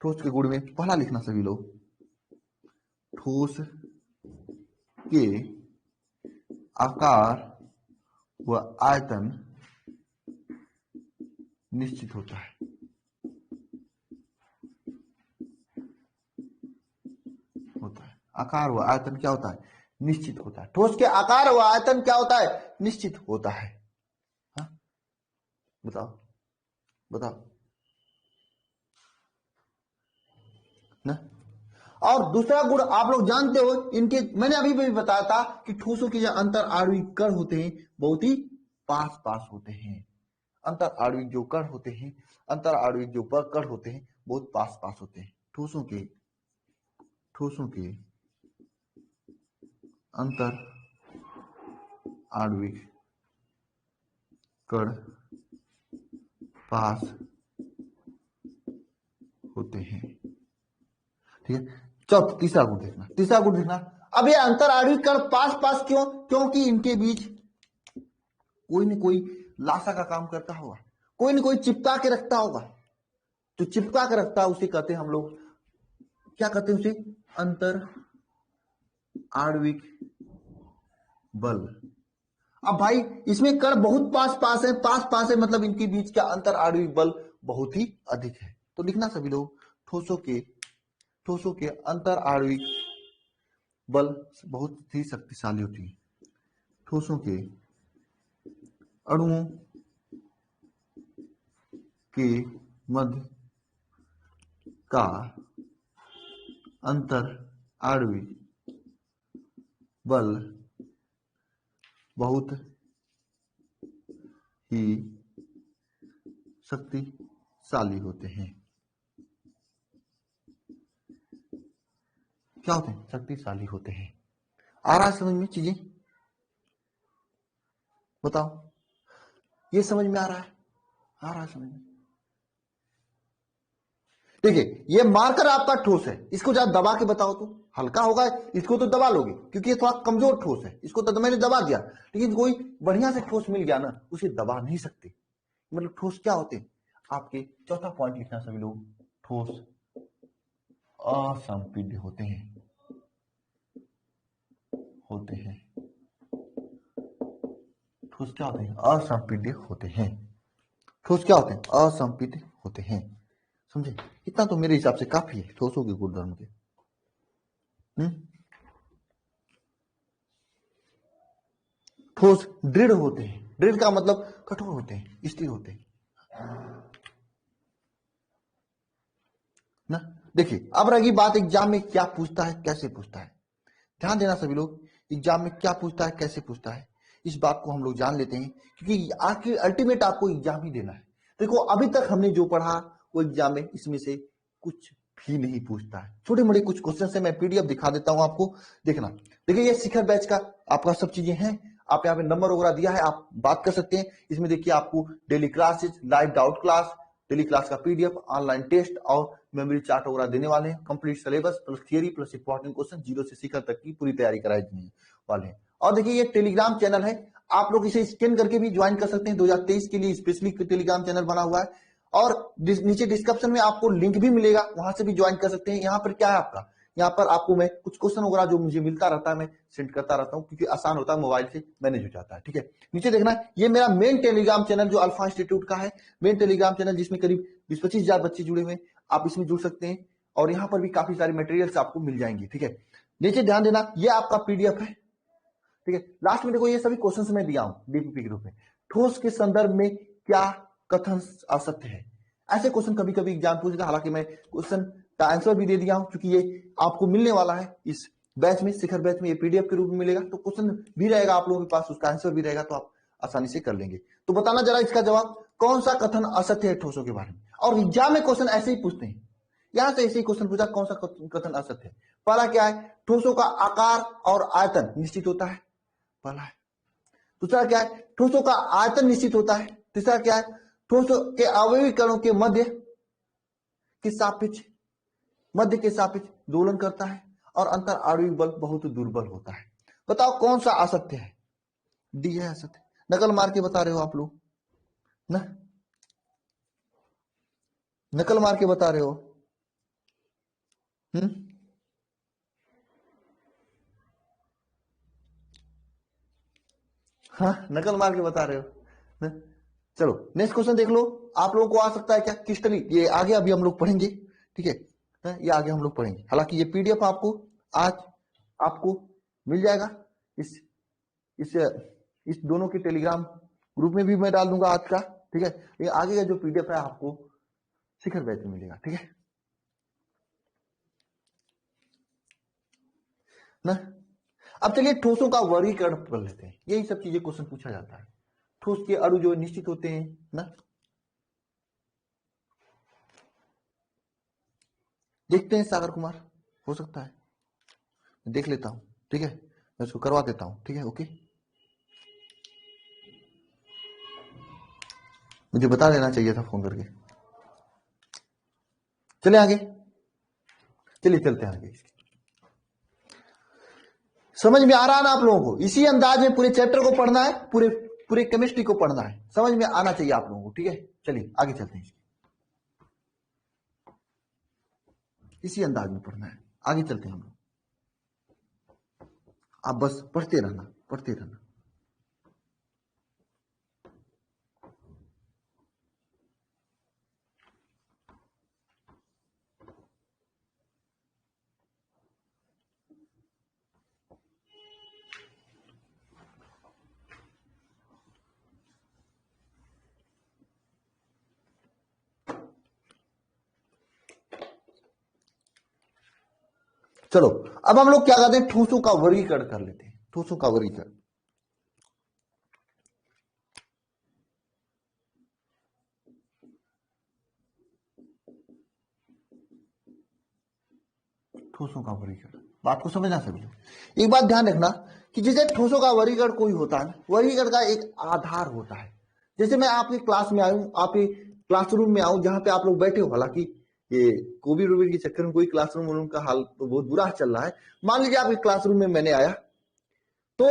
ठोस के गुण में पहला लिखना सभी लोग, ठोस के आकार व आयतन निश्चित होता है, आकार व आयतन क्या होता है, निश्चित होता है। ठोस के आकार व आयतन क्या होता है, निश्चित होता है। हाँ? बताओ बताओ ना। और दूसरा गुण आप लोग जानते हो, इनके मैंने अभी भी बताया था कि ठोसों के जो अंतर आणविक कण होते हैं बहुत ही पास पास होते हैं। अंतर आणविक जो कण होते हैं, अंतर आणविक जो कण होते हैं बहुत पास पास होते हैं। ठोसों के अंतर आणविक कण पास होते हैं, ठीक है। चौथा तीसरा गुण देखना, तीसरा गुण देखना, अब ये अंतर आणविक कण पास पास क्यों, क्योंकि इनके बीच कोई न कोई लाशा का काम करता होगा, कोई न कोई चिपका के रखता होगा, जो चिपका के रखता है उसे कहते हैं हम लोग, क्या कहते हैं उसे, अंतर आणविक बल। अब भाई इसमें कण बहुत पास पास है, पास पास है मतलब इनके बीच का अंतर आणविक बल बहुत ही अधिक है। तो लिखना सभी लोग, ठोसों के अंतर आणविक बल बहुत ही शक्तिशाली होती है। ठोसों के अणुओं के मध्य का अंतर आणविक बल बहुत ही शक्तिशाली होते हैं। क्या होते हैं? शक्तिशाली होते हैं। आ रहा है समझ में चीजें? बताओ, ये समझ में आ रहा है? आ रहा है समझ में? देखिए, ये मार्कर आपका ठोस है, इसको जरा दबा के बताओ तो हल्का होगा, इसको तो दबा लोगे क्योंकि ये थोड़ा कमजोर ठोस है, इसको तो मैंने दबा दिया। लेकिन कोई बढ़िया से ठोस मिल गया ना, उसे दबा नहीं सकते। मतलब ठोस क्या होते हैं? आपके चौथा पॉइंट लिखना सभी लोग, ठोस असंपीड्य होते हैं। ठोस क्या होते हैं? असंपीड्य होते हैं। ठोस क्या होते हैं? असंपीड्य होते हैं। समझे? इतना तो मेरे हिसाब से काफी है ठोसों के गुणधर्म के। ठोस दृढ़ होते हैं। दृढ़ का मतलब कठोर होते हैं, स्थिर होते हैं ना। देखिए, अब रही बात एग्जाम में क्या पूछता है, कैसे पूछता है। ध्यान देना सभी लोग, एग्जाम में क्या पूछता है, कैसे पूछता है, इस बात को हम लोग जान लेते हैं, क्योंकि आखिर अल्टीमेट आपको एग्जाम ही देना है। देखो, अभी तक हमने जो पढ़ा वो एग्जाम में इसमें से कुछ भी नहीं पूछता है। छोटे मोटे कुछ क्वेश्चन है, मैं पीडीएफ दिखा देता हूं आपको, देखना। देखिए, ये शिखर बैच का आपका सब चीजें हैं, आप यहाँ पे नंबर वगैरह दिया है, आप बात कर सकते हैं। इसमें देखिए, आपको daily classes, live doubt class, daily class का पीडीएफ, ऑनलाइन टेस्ट और मेमोरी चार्ट वगैरह देने वाले हैं। Complete syllabus plus theory plus important question, zero से शिखर तक की पूरी तैयारी कराई देने वाले हैं। और देखिए, ये टेलीग्राम चैनल है, आप लोग इसे स्कैन करके भी ज्वाइन कर सकते हैं। 2023 के लिए स्पेशली टेलीग्राम चैनल बना हुआ है, और नीचे डिस्क्रिप्शन में आपको लिंक भी मिलेगा, वहां से भी ज्वाइन कर सकते हैं। यहाँ पर क्या है आपका, यहाँ पर आपको मैं कुछ क्वेश्चन वगैरह जो मुझे मिलता रहता है मैं सेंड करता रहता हूँ, क्योंकि आसान होता है, मोबाइल से मैनेज हो जाता है। ठीक है, नीचे देखना, ये मेरा मेन टेलीग्राम चैनल जो अल्फा इंस्टीट्यूट का है, मेन टेलीग्राम चैनल, जिसमें करीब 20-25 हजार बच्चे जुड़े हुए हैं। आप इसमें जुड़ सकते हैं, और यहाँ पर भी काफी सारे मटेरियल्स आपको मिल जाएंगे। ठीक है, नीचे ध्यान देना, ये आपका पीडीएफ है। ठीक है, लास्ट में देखो, ये सभी क्वेश्चन मैं दिया हूं डीपीपी के रूप में। ठोस के संदर्भ में क्या कथन असत्य है, ऐसे क्वेश्चन कभी कभी एग्जाम पूछेगा। हालांकि मैं क्वेश्चन का आंसर भी दे दिया हूं, क्योंकि ये आपको मिलने वाला है इस बैच में, शिखर बैच में, ये पीडीएफ के रूप में मिलेगा, तो क्वेश्चन भी रहेगा आप लोगों के पास, उसका आंसर भी रहेगा, तो आप आसानी से कर लेंगे। तो बताना जरा इसका जवाब, कौन सा कथन असत्य है ठोसों के बारे में। और एग्जाम में क्वेश्चन ऐसे ही पूछते हैं, यहां से ऐसे ही क्वेश्चन पूछा, कौन सा कथन असत्य है। पहला क्या है, ठोसों का आकार और आयतन निश्चित होता है, पहला है। दूसरा क्या है, ठोसों का आयतन निश्चित होता है। तीसरा क्या है, ठोसों के अवयवी कणों के मध्य के सापेक्ष दोलन करता है, और अंतर आणविक बल बहुत दुर्बल होता है। बताओ कौन सा असत्य है? डी है असत्य। नकल मार के बता रहे हो आप लोग ना, नकल मार के बता रहे हो। हम्म, हाँ, नकल मार के बता रहे हो ना? चलो नेक्स्ट क्वेश्चन देख लो, आप लोगों को आ सकता है क्या, क्रिस्टली, ये आगे अभी हम लोग पढ़ेंगे। ठीक है, ये आगे हम लोग पढ़ेंगे। हालांकि ये पीडीएफ आपको आज आपको मिल जाएगा, इस इस इस दोनों के टेलीग्राम ग्रुप में भी मैं डाल दूंगा आज का। ठीक है, ये आगे का जो पीडीएफ है आपको शिखर बैच में मिलेगा। ठीक है ना। अब चलिए ठोसों का वर्गीकरण कर लेते हैं, यही सब चीजें क्वेश्चन पूछा जाता है। ठोस के अणु जो निश्चित होते हैं ना, देखते हैं सागर कुमार, हो सकता है देख लेता हूं। ठीक है, मैं इसको करवा देता हूं। ठीक है, ओके, मुझे बता देना चाहिए था फोन करके। चले आगे, चलिए चलते हैं आगे। समझ में आ रहा है ना आप लोगों को? इसी अंदाज में पूरे चैप्टर को पढ़ना है, पूरे पूरे केमिस्ट्री को पढ़ना है, समझ में आना चाहिए आप लोगों को। ठीक है, चलिए आगे चलते हैं, इसी अंदाज में पढ़ना है, आगे चलते हैं हम लोग। आप बस पढ़ते रहना, पढ़ते रहना। चलो अब हम लोग क्या करते हैं, ठोसों का वर्गीकरण कर लेते हैं। ठोसों का वर्गीकरण, ठोसों का वर्गीकरण, बात को समझना सभी लोग। एक बात ध्यान रखना कि जैसे ठोसों का वर्गीकरण कोई होता है, वर्गीकरण का एक आधार होता है। जैसे मैं आपकी क्लास में आऊं, आपके क्लासरूम में आऊं जहां पे आप लोग बैठे हो, हालांकि ये कोविड वोविड के चक्कर में कोई क्लासरूम वरूम का हाल तो बहुत बुरा चल रहा है। मान लीजिए आपके क्लासरूम में मैंने आया, तो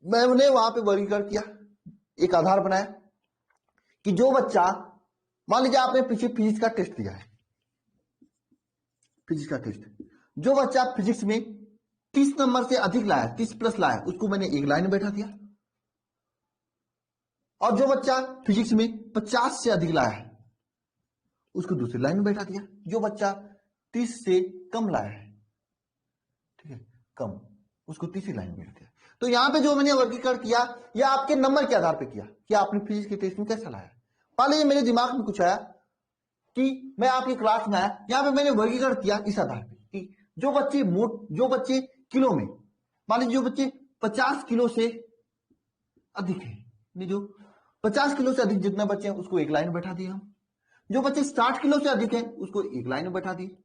मैंने वहां पे वर्गीकरण किया, एक आधार बनाया कि जो बच्चा, मान लीजिए आपने पीछे फिजिक्स का टेस्ट दिया है, फिजिक्स का टेस्ट, जो बच्चा फिजिक्स में 30 नंबर से अधिक लाया, 30 प्लस लाया, उसको मैंने एक लाइन में बैठा दिया। और जो बच्चा फिजिक्स में 50 से अधिक लाया है, उसको दूसरी लाइन में बैठा दिया। जो बच्चा 30 से कम लाया है, ठीक है, कम, उसको तीसरी लाइन में बैठा दिया। तो यहां पे जो मैंने वर्गीकरण किया, यह आपके नंबर के आधार पर किया कि आपने फिजिक्स के टेस्ट में कैसा लाया। मान लीजिए मेरे दिमाग में कुछ आया कि मैं आपकी क्लास में आया, यहां पे मैंने वर्गीकरण किया इस आधार पे कि जो बच्चे किलो में, मान लीजिए जो बच्चे 50 किलो से अधिक है, नहीं, जो 50 किलो से अधिक जितने बच्चे हैं उसको एक लाइन में बैठा दिए हम। जो बच्चे 60 किलो से अधिक हैं उसको एक लाइन में बैठा दिए।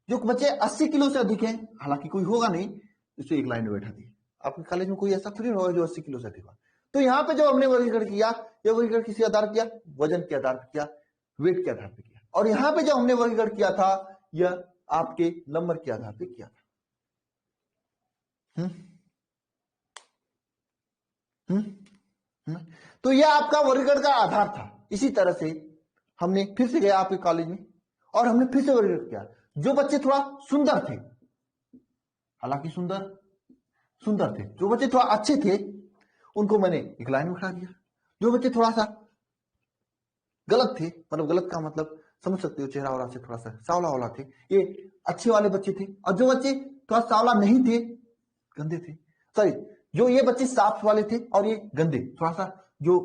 जो बच्चे 80 किलो से अधिक हैं, हालांकि कोई होगा नहीं, उसको एक लाइन में बैठा दिए। आपके कॉलेज में कोई ऐसा थोड़ी होगा जो 80 किलो से अधिक हो। तो यहाँ पे जो हमने वर्गीकरण किया, यह वर्गीकरण किसी आधार किया, वजन के आधार पर किया, वेट के आधार पर किया। और यहाँ पे जो हमने वर्गीकरण किया था, यह आपके नंबर के आधार पर किया था। तो यह आपका वर्गीकरण का आधार था। इसी तरह से हमने फिर से गया आपके कॉलेज में और हमने फिर से वर्गीकरण किया। जो बच्चे थोड़ा सुंदर थे, हालांकि सुंदर थे, जो बच्चे थोड़ा अच्छे थे, उनको मैंने एक लाइन में खड़ा दिया। जो बच्चे थोड़ा सा गलत थे, मतलब गलत का मतलब समझ सकते हो, चेहरा वाला से थोड़ा सा सावला वाला थे, ये अच्छे वाले बच्चे थे। और जो बच्चे थोड़ा सावला नहीं थे, गंदे थे, सॉरी, जो ये बच्चे साफ वाले थे और ये गंदे, थोड़ा सा जो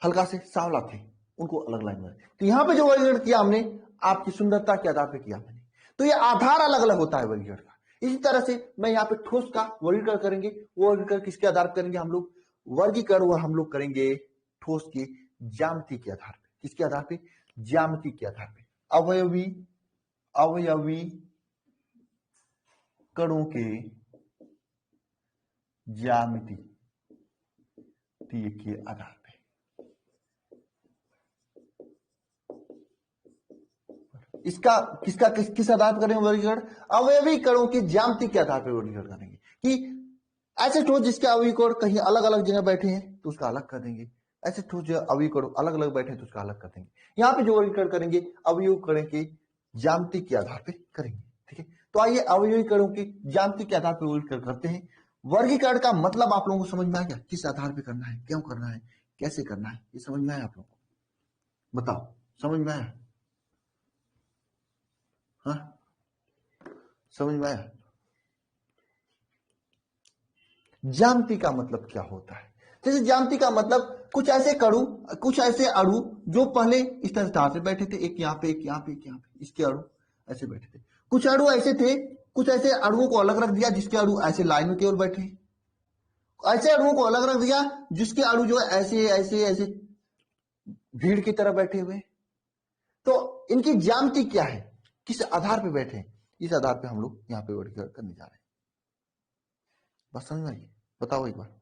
हल्का से सावला थे, उनको अलग लाइन में। तो यहां पे जो वर्गीकरण किया हमने, आपकी सुंदरता के आधार पर किया मैंने। तो ये आधार अलग अलग होता है वर्गीकरण का। इसी तरह से मैं यहाँ पे ठोस का वर्गीकरण करेंगे, वो वर्गीकरण किसके आधार पर करेंगे हम लोग, वर्गीकरण वो हम लोग करेंगे ठोस की ज्यामिति के आधार पर। किसके आधार पर, ज्यामिति के आधार पर। अवयवी कणों के ज्यामिति के आधार पर। इसका किस आधार पर करेंगे वर्गीकरण, अवयवी कणों की ज्यामिति के आधार पर वर्गीकरण करेंगे। कि ऐसे ठोस जिसके अवयवी कण कहीं अलग अलग जगह बैठे हैं तो उसका अलग कर देंगे, ऐसे ठोस जो अवयवी कण अलग अलग बैठे हैं तो उसका अलग कर देंगे। यहाँ पे जो वर्गीकरण करेंगे अवयवी कण की ज्यामिति के आधार पर करेंगे, ठीक है। तो आइए अवयवी कणों की ज्यामिति के आधार पर वर्गीकरण करते हैं। वर्गीकरण का मतलब आप लोगों को समझ में आ गया, किस आधार पर करना है, क्यों करना है, कैसे करना है, ये समझ में आया आप लोगों को, बताओ, समझ में आया? हाँ, समझ में आया? ज्यामिति का मतलब क्या होता है? जैसे ज्यामिति का मतलब कुछ ऐसे अणु जो पहले इस तरह से बैठे थे, एक यहाँ पे, एक यहाँ पे, एक यहाँ पे, इसके अणु ऐसे बैठे थे। कुछ अणु ऐसे थे, कुछ ऐसे अणुओं को अलग रख दिया जिसके अणु ऐसे लाइन में केवल बैठे। ऐसे अणुओं को अलग रख दिया जिसके अणु जो ऐसे ऐसे ऐसे भीड़ की तरह बैठे हुए। तो इनकी ज्यामिति क्या है, किस आधार पर बैठे, इस आधार पर हम लोग यहाँ पे वर्गीकरण करने जा रहे हैं। बस समझ में आई? बताओ एक बार।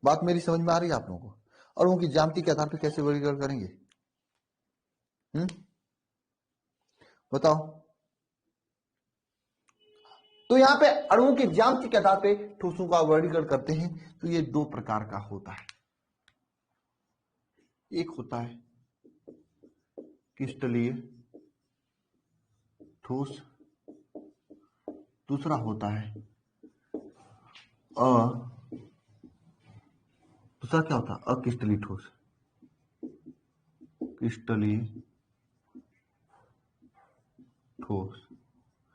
बात मेरी समझ में आ रही है आप लोगों को? और उनकी ज्यामिति के आधार पर कैसे वर्गीकरण करेंगे, बताओ। तो यहाँ पे अणुओं की ज्यामिति के आधार पर ठोसों का वर्गीकरण करते हैं। तो ये दो प्रकार का होता है। एक होता है क्रिस्टलीय ठोस, दूसरा होता है दूसरा क्या होता है, अक्रिस्टलीय ठोस। क्रिस्टलीय ठोस,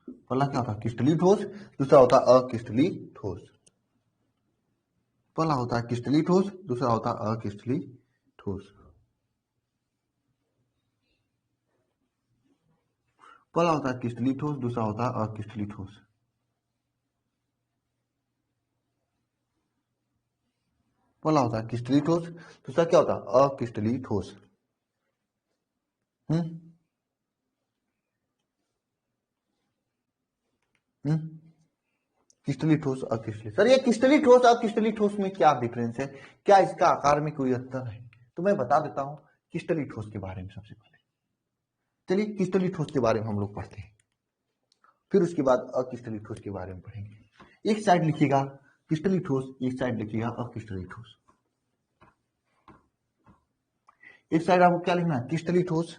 पहला क्या होता है क्रिस्टलीय ठोस, दूसरा होता है अक्रिस्टलीय ठोस। पहला होता है क्रिस्टलीय ठोस, दूसरा होता है अक्रिस्टलीय ठोस। पहला होता है क्रिस्टलीय ठोस, दूसरा होता है अक्रिस्टलीय ठोस। पहला होता है क्रिस्टलीय ठोस, दूसरा क्या होता है अक्रिस्टलीय ठोस। क्रिस्टलीय ठोस अक्रिस्टलीय। सर ये क्रिस्टलीय ठोस अक्रिस्टलीय ठोस में क्या डिफरेंस है, क्या इसका आकार में कोई अंतर है? तो मैं बता देता हूं क्रिस्टलीय ठोस के बारे में। सबसे पहले चलिए क्रिस्टलीय ठोस के बारे में हम लोग पढ़ते हैं, फिर उसके बाद अक्रिस्टलीय ठोस के बारे में पढ़ेंगे। एक साइड लिखिएगा क्रिस्टलीय ठोस, एक साइड लिखिएगा अक्रिस्टलीय ठोस। एक साइड आपको क्या लिखना है, क्रिस्टलीय ठोस,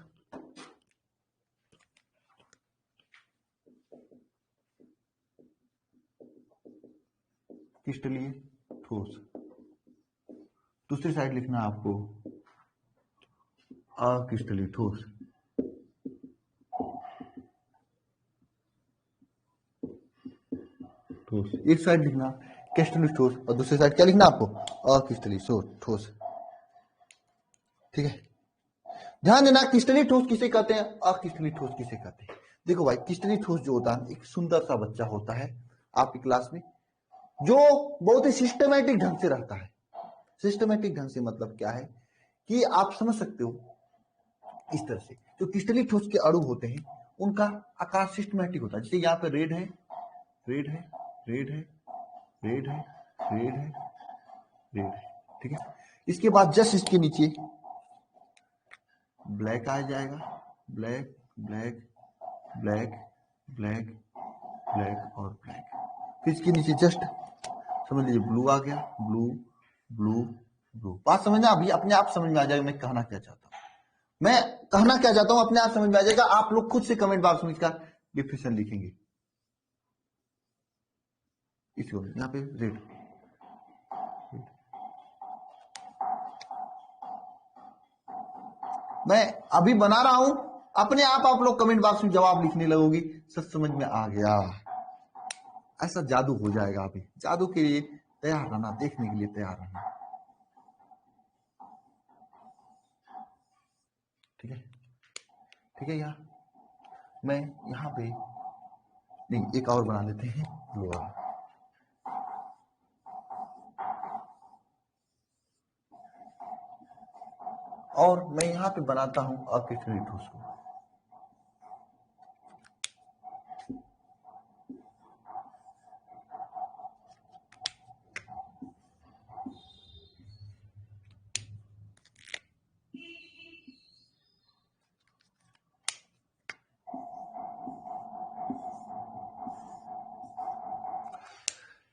क्रिस्टलीय ठोस। दूसरी साइड लिखना है आपको अक्रिस्टलीय ठोस। ठोस एक साइड लिखना क्रिस्टलीय ठोस और दूसरी साइड क्या लिखना आपको, अक्रिस्टलीय ठोस। ठीक है, ध्यान देना क्रिस्टलीय ठोस किसे कहते हैं, अक्रिस्टलीय ठोस किसे कहते हैं। देखो भाई क्रिस्टलीय ठोस जो होता है एक सुंदर सा बच्चा होता है आपकी क्लास में, जो बहुत ही सिस्टमैटिक ढंग से रहता है। सिस्टमैटिक ढंग से मतलब क्या है कि आप समझ सकते हो इस तरह से, जो क्रिस्टलीय ठोस के अणु होते हैं उनका आकार सिस्टमैटिक होता है। जैसे यहाँ पे रेड है, रेड है, रेड है, रेड है, रेड है, रेड है। ठीक है, इसके बाद जस्ट इसके नीचे ब्लैक आ जाएगा, black black black black black और ब्लैक। फिर इसके नीचे जस्ट समझ लीजिए ब्लू आ गया, ब्लू ब्लू ब्लू। बात समझना, अभी अपने आप समझ में आ जाएगा मैं कहना क्या चाहता हूं। मैं कहना क्या चाहता हूं अपने आप समझ में आ जाएगा, आप लोग खुद से कमेंट बॉक्स में इसका डिफिनेशन लिखेंगे। इसको यहाँ पे रेड, मैं अभी बना रहा हूं, अपने आप लोग कमेंट बॉक्स में जवाब लिखने लगोगी, सब समझ में आ गया। ऐसा जादू हो जाएगा। अभी जादू के लिए तैयार रहना, देखने के लिए तैयार रहना। ठीक है, ठीक है। यार मैं यहाँ पे नहीं, एक और बना लेते हैं ब्लू वाला। और मैं यहाँ पे बनाता हूं अक्रिस्टलीय ठोस को।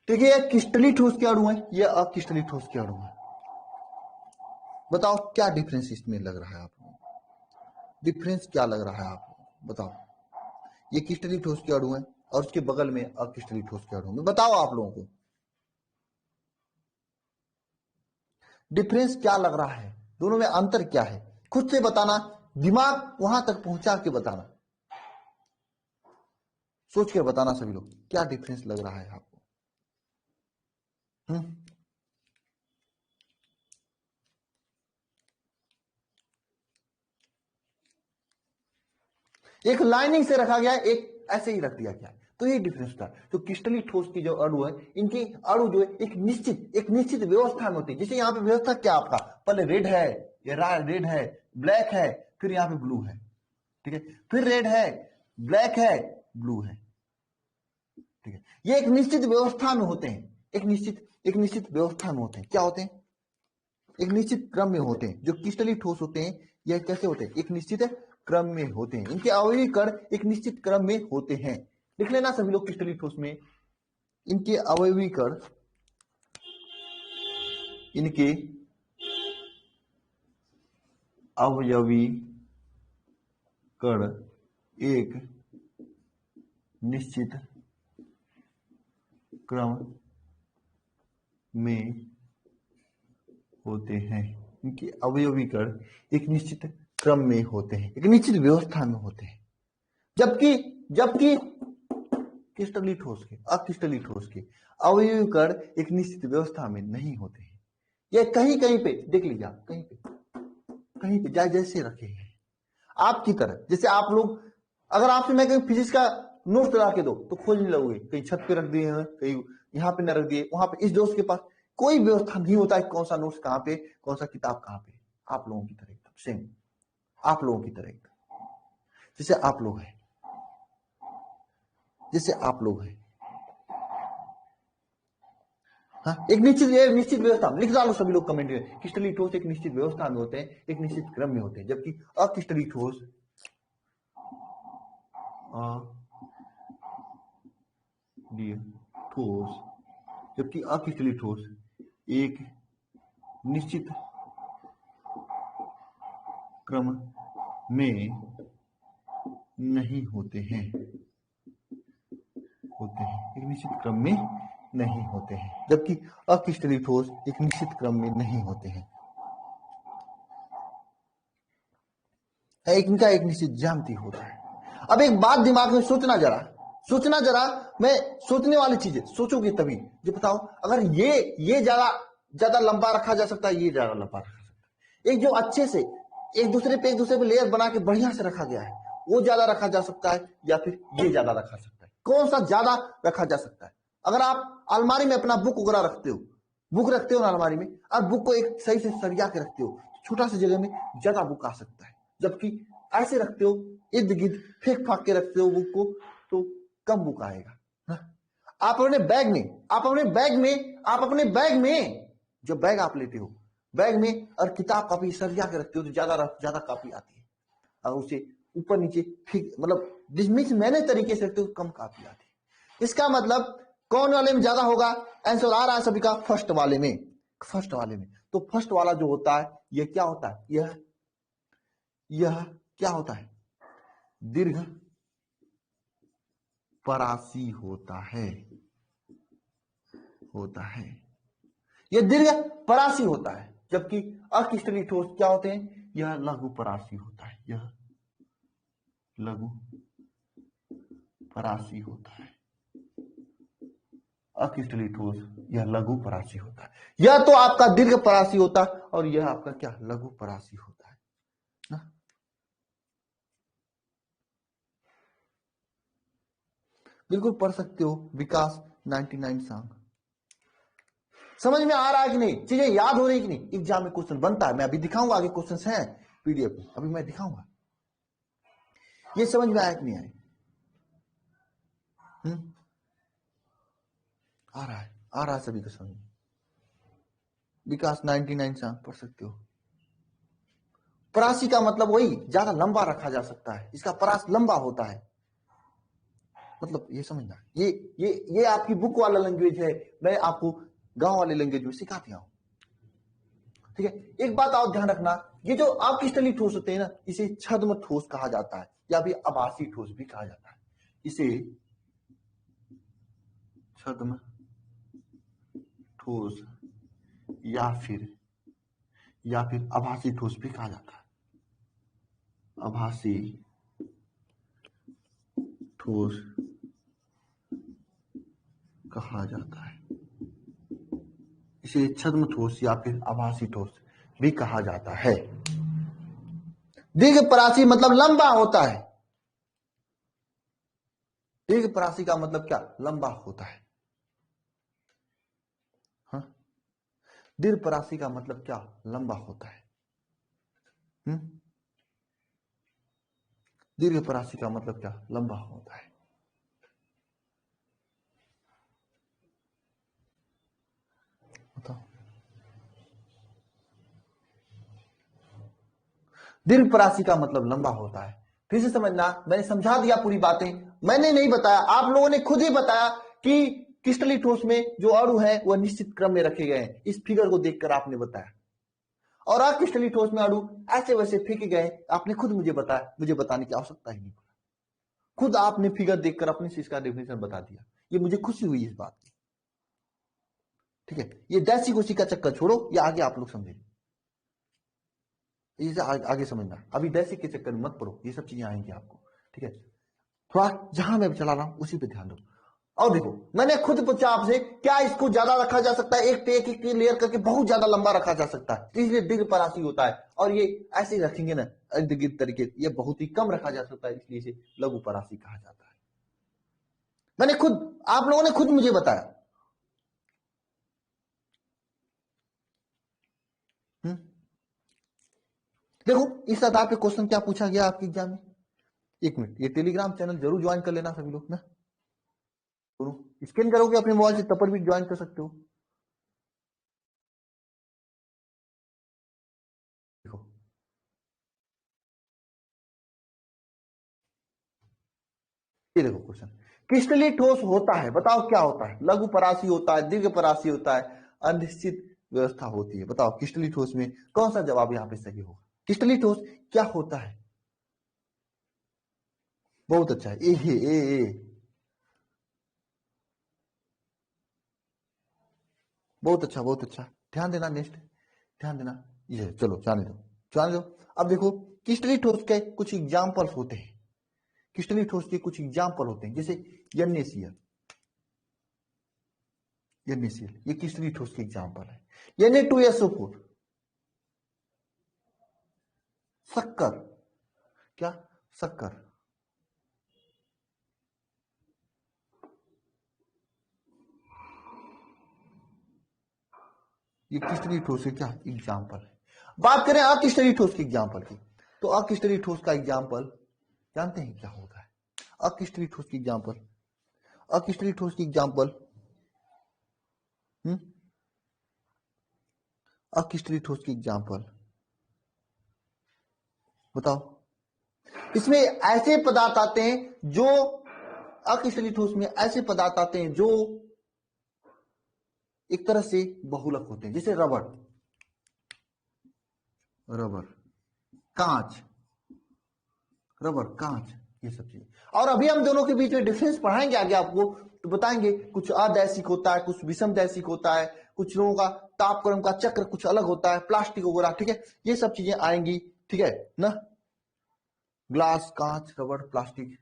ठीक है, ये क्रिस्टलीय ठोस के अणु है, ये अक्रिस्टलीय ठोस के अणु है। बताओ क्या डिफरेंस इसमें लग रहा है आपको, डिफरेंस क्या लग रहा है आपको, बताओ। ये क्रिस्टलीय ठोस के अणु है और उसके बगल में अक्रिस्टलीय ठोस के अणु है। बताओ आप लोगों को डिफरेंस क्या लग रहा है, दोनों में अंतर क्या है, खुद से बताना, दिमाग वहां तक पहुंचा के बताना, सोच कर बताना सभी लोग क्या डिफरेंस लग रहा है आपको। एक लाइनिंग से रखा गया है, एक ऐसे ही रख दिया गया है, तो ये डिफरेंस था। तो क्रिस्टलीय ठोस की जो अणु है, इनकी अणु जो है एक निश्चित व्यवस्था में होती है। जैसे यहाँ पे व्यवस्था क्या आपका, पहले रेड है, ये रेड है, ब्लैक है, फिर यहाँ पे ब्लू है। ठीक है, फिर रेड है, ब्लैक है, ब्लू है। ठीक है, ये एक निश्चित व्यवस्था में होते हैं, एक निश्चित व्यवस्था में होते हैं। क्या होते हैं, एक निश्चित क्रम में होते हैं। जो क्रिस्टलीय ठोस होते हैं यह कैसे होते हैं, एक निश्चित क्रम में होते हैं। इनके अवयवी कण एक निश्चित क्रम में होते हैं। लिख लेना सभी लोग, क्रिस्टलीय ठोस में इनके अवयवी कण, इनके अवयवी कण एक निश्चित क्रम में होते हैं। इनके अवयवी कण एक निश्चित क्रम में होते हैं, एक निश्चित व्यवस्था में होते हैं। जबकि क्रिस्टलीय ठोस के, अक्रिस्टलीय ठोस के अवयवीय कण एक निश्चित व्यवस्था में नहीं होते हैं। ये कहीं कहीं पे देख लीजिए आप, कहीं पे जैसे रखे हैं आपकी तरह। जैसे आप लोग, अगर आपसे मैं कहीं फिजिक्स का नोट ला के दो तो खोजने लगोगे, कहीं छत पे रख दिए हैं, कहीं यहाँ पे न रख दिए, वहां पे। इस दोस्त के पास कोई व्यवस्था नहीं होता है कौन सा नोट्स कहाँ पे, कौन सा किताब कहाँ पे। आप लोगों की तरह एकदम सेम, आप लोगों की तरह एकदम जैसे आप लोग हैं, जैसे आप लोग हैं। हाँ, एक निश्चित व्यवस्था लिख डालो सभी लोग कमेंट में। क्रिस्टलीय ठोस एक निश्चित व्यवस्था में होते हैं, एक निश्चित क्रम में होते हैं, जबकि अक्रिस्टलीय ठोस ठोस जबकि अक्रिस्टलीय ठोस एक निश्चित क्रम में नहीं होते हैं, एक निश्चित क्रम में नहीं होते हैं, जबकि अक्रिस्टलीय ठोस एक निश्चित क्रम में नहीं होते हैं। इनका एक निश्चित ज्यामिति होता है। अब एक बात दिमाग में सोचना जरा, मैं सोचने वाली चीजें सोचोगे तभी। जो बताओ, अगर ये ज्यादा लंबा रखा जा सकता है, ये ज्यादा लंबा रखा जा सकता है, एक जो अच्छे से एक दूसरे पे लेयर बना के बढ़िया से रखा गया है, वो ज्यादा रखा जा सकता है या फिर ये ज्यादा रखा जा सकता है? कौन सा ज्यादा रखा जा सकता है? अगर आप अलमारी में अपना बुक वगैरह रखते हो, बुक रखते हो ना अलमारी में, अब बुक को एक सही से सरिया के रखते हो, छोटा सी जगह में ज्यादा बुक आ सकता है। जबकि ऐसे रखते हो, इर्द गिर्द फेंक फाक के रखते हो बुक को, तो कम बुक आएगा। आप अपने बैग में जो बैग आप लेते हो, बैग में और किताब कॉपी सरिया के रखते हो तो ज्यादा कॉपी आती है, और उसे ऊपर नीचे मतलब मिक्स मैंने तरीके से रखते हो कम कॉपी आती है। इसका मतलब कौन वाले में ज्यादा होगा? आंसर आ रहा है सभी का फर्स्ट वाले में। तो फर्स्ट वाला जो होता है, यह क्या होता है? यह क्या होता है? दीर्घ परासी होता है। यह दीर्घ परासी होता है, जबकि अक्रिस्टलीय ठोस क्या होते हैं? यह लघु परासी होता है। यह लघु परासी होता है। अक्रिस्टलीय ठोस यह लघु परासी होता है। यह तो आपका दीर्घ परासी होता है और यह आपका क्या? लघु परासी होता है ना? बिल्कुल पढ़ सकते हो विकास 99 सॉन्ग। समझ में आ रहा है कि नहीं? चीजें याद हो रही कि नहीं? एग्जाम में क्वेश्चन बनता है, मैं अभी दिखाऊंगा, आगे क्वेश्चंस हैं पीडीएफ में, अभी मैं दिखाऊंगा। ये समझ में आया कि नहीं आया? आ रहा है सभी को समझ में। विकास 99 सॉन्ग पढ़ सकते हो। परासी का मतलब वही ज्यादा लंबा रखा जा सकता है, इसका परास लंबा होता है। मतलब ये समझना, ये आपकी बुक वाला लैंग्वेज है, मैं आपको गांव वाले लैंग्वेज में सिखा दिया हूं। ठीक है, एक बात और ध्यान रखना, ये जो अक्रिस्टलीय ठोस होते हैं ना, इसे छद्म ठोस कहा जाता है या फिर आभासी ठोस भी कहा जाता है। इसे छद्म ठोस या फिर आभासी ठोस भी कहा जाता है। आभासी ठोस कहा जाता है। इसे छद्म ठोस या फिर आभासी ठोस भी कहा जाता है। दीर्घ परासी मतलब लंबा होता है। दीर्घ परासी का मतलब क्या? लंबा होता है। हाँ, दीर्घ परासी का मतलब क्या? लंबा होता है। दीर्घ परासी का मतलब क्या? लंबा होता है। दीर्घ परासी का मतलब लंबा होता है। फिर से समझना, मैंने समझा दिया पूरी बातें, मैंने नहीं बताया, आप लोगों ने खुद ही बताया कि क्रिस्टलीय ठोस में जो अणु है वह निश्चित क्रम में रखे गए हैं। इस फिगर को देखकर आपने बताया। और अक्रिस्टलीय ठोस में अणु ऐसे वैसे फेंके गए, आपने खुद मुझे बताया, मुझे बताने की आवश्यकता ही नहीं पड़ा। खुद आपने फिगर देखकर अपने से इसका डेफिनेशन बता दिया। ये मुझे खुशी हुई इस बात की। ठीक है, ये दैसी गोसी का चक्कर छोड़ो, ये आगे आप लोग समझे, इसे आगे समझना। अभी दैसी के चक्कर में मत पड़ो, ये सब चीजें आएंगी आपको। ठीक है, थोड़ा जहां मैं चला रहा हूं उसी पे ध्यान दो। और देखो मैंने खुद पूछा आपसे, क्या इसको ज्यादा रखा जा सकता है? एक लेयर करके बहुत ज्यादा लंबा रखा जा सकता है, तो इसलिए दीर्घ परासी होता है। और ये ऐसे ही रखेंगे ना इर्द गिर्द तरीके, ये बहुत ही कम रखा जा सकता है, इसलिए इसे लघु परासी कहा जाता है। मैंने खुद, आप लोगों ने खुद मुझे बताया। देखो इस आधार पे क्वेश्चन क्या पूछा गया आपके एग्जाम में। एक मिनट, ये टेलीग्राम चैनल जरूर ज्वाइन कर लेना सभी लोग ना, स्कैन करोगे अपने मोबाइल से तब पर भी ज्वाइन कर सकते हो। देखो ये देखो क्वेश्चन, क्रिस्टलीय ठोस होता है, बताओ क्या होता है? लघु परासी होता है, दीर्घ परासी होता है, अनिश्चित व्यवस्था होती है। बताओ क्रिस्टलीय ठोस में कौन सा जवाब यहाँ पे सही होगा? क्रिस्टलीय ठोस क्या होता है? बहुत अच्छा है, ए। बहुत अच्छा, बहुत अच्छा, ध्यान देना। नेक्स्ट ध्यान देना, ये चलो जाने दो, जाने दो। अब देखो क्रिस्टलीय ठोस के कुछ एग्जाम्पल्स होते हैं, क्रिस्टलीय ठोस के कुछ एग्जाम्पल होते हैं, जैसे NaCl, ये क्रिस्टलीय ठोस के एग्जाम्पल है। Na2SO4, शक्कर, क्या? शक्कर। ये क्रिस्टलीय ठोस के क्या एग्जाम्पल है? बात करें अक्रिस्टलीय ठोस के एग्जाम्पल की, तो अक्रिस्टलीय ठोस का एग्जाम्पल जानते हैं क्या होता है? अक्रिस्टलीय ठोस की एग्जाम्पल, अक्रिस्टलीय ठोस की एग्जाम्पल, अक्रिस्टलीय ठोस की एग्जाम्पल बताओ। इसमें ऐसे पदार्थ आते हैं जो, अक्रिस्टलीय ठोस में ऐसे पदार्थ आते हैं जो एक तरह से बहुलक होते हैं, जैसे रबड़, रबर, कांच, रबर, कांच, ये सब चीज। और अभी हम दोनों के बीच में डिफरेंस पढ़ाएंगे आगे आपको, तो बताएंगे कुछ अदैसिक होता है, कुछ विषम दैसिक होता है, कुछ लोगों का तापक्रम का चक्र कुछ अलग होता है, प्लास्टिक वगैरह, ठीक है, ये सब चीजें आएंगी, ठीक है ना। ग्लास, कांच, रबड़, प्लास्टिक,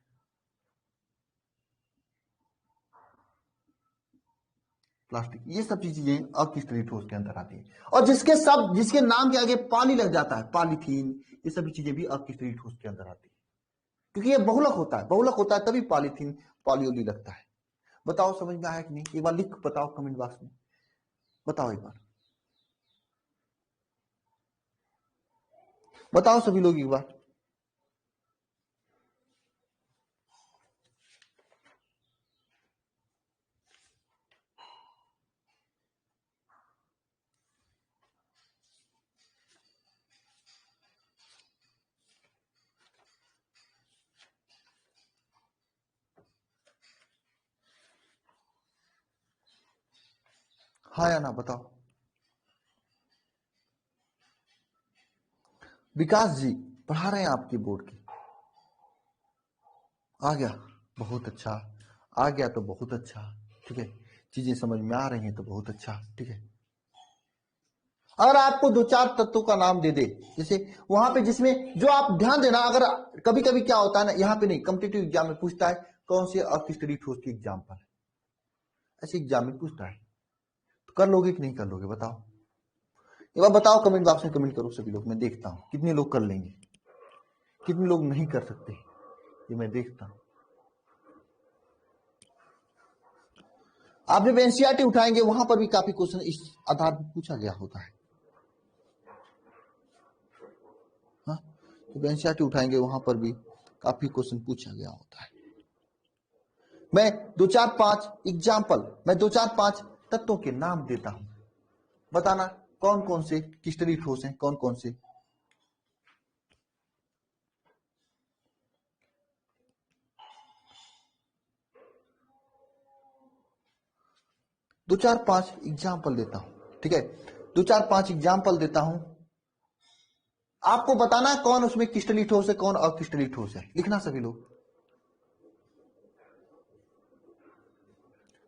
प्लास्टिक, ये सब चीजें अक्रिस्टलीय ठोस के अंदर आती है। और जिसके नाम के आगे पाली लग जाता है, पॉलीथीन, ये सभी चीजें भी अक्रिस्टलीय ठोस के अंदर आती है, क्योंकि ये बहुलक होता है, बहुलक होता है तभी पॉलीथीन, पॉलीओली लगता है। बताओ समझ में आया कि नहीं? एक बार लिख बताओ कमेंट बॉक्स में, बताओ एक बार, बताओ सभी लोग एक बार। हाँ या ना बताओ। विकास जी पढ़ा रहे हैं आपकी बोर्ड की, आ गया, बहुत अच्छा, आ गया तो बहुत अच्छा, ठीक है, चीजें समझ में आ रही हैं तो बहुत अच्छा, ठीक है। अगर आपको दो चार तत्वों का नाम दे दे, जैसे वहां पे जिसमें जो आप ध्यान देना, अगर कभी कभी क्या होता है ना, यहाँ पे नहीं, कॉम्पिटिटिव एग्जाम में पूछता है कौन से अक्रिस्टलीय ठोस की एग्जाम्पल है, ऐसे एग्जाम में पूछता है, तो कर लोगे कि नहीं कर लोगे? बताओ एक बार, बताओ कमेंट बॉक्स में कमेंट करो सभी लोग, मैं देखता हूँ कितने लोग कर लेंगे, कितने लोग नहीं कर सकते, ये मैं देखता हूँ। आप जब एनसीईआरटी उठाएंगे वहां पर भी काफी क्वेश्चन इस आधार पर पूछा गया होता है। हाँ, जब एनसीईआरटी उठाएंगे वहां पर भी काफी क्वेश्चन पूछा गया होता है। मैं दो चार पांच तत्वों के नाम देता हूं, बताना कौन कौन से क्रिस्टलीय ठोस हैं, कौन कौन से। दो चार पांच एग्जाम्पल देता हूं, ठीक है, दो चार पांच एग्जाम्पल देता हूं, आपको बताना कौन उसमें क्रिस्टलीय ठोस है, कौन अक्रिस्टलीय ठोस है, लिखना सभी लोग।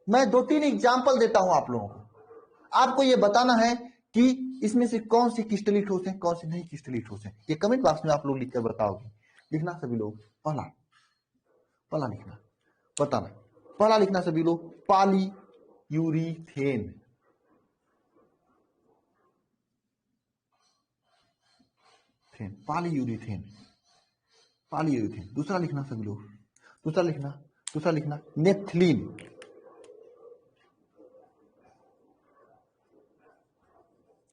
मैं दो तीन एग्जाम्पल देता हूं आप लोगों को, आपको यह बताना है कि इसमें से कौन सी क्रिस्टलीय ठोस है, कौन सी नहीं क्रिस्टलीय ठोस है। ये कमेंट बॉक्स में आप लोग लिखकर बताओगे, लिखना सभी लोग, पहला पहला लिखना, बताना पढ़ा लिखना सभी लोग, पॉलीयूरीथेन। पॉलीयूरीथेन, पॉलीयूरीथेन। दूसरा लिखना सभी लोग, दूसरा लिखना naphthalene.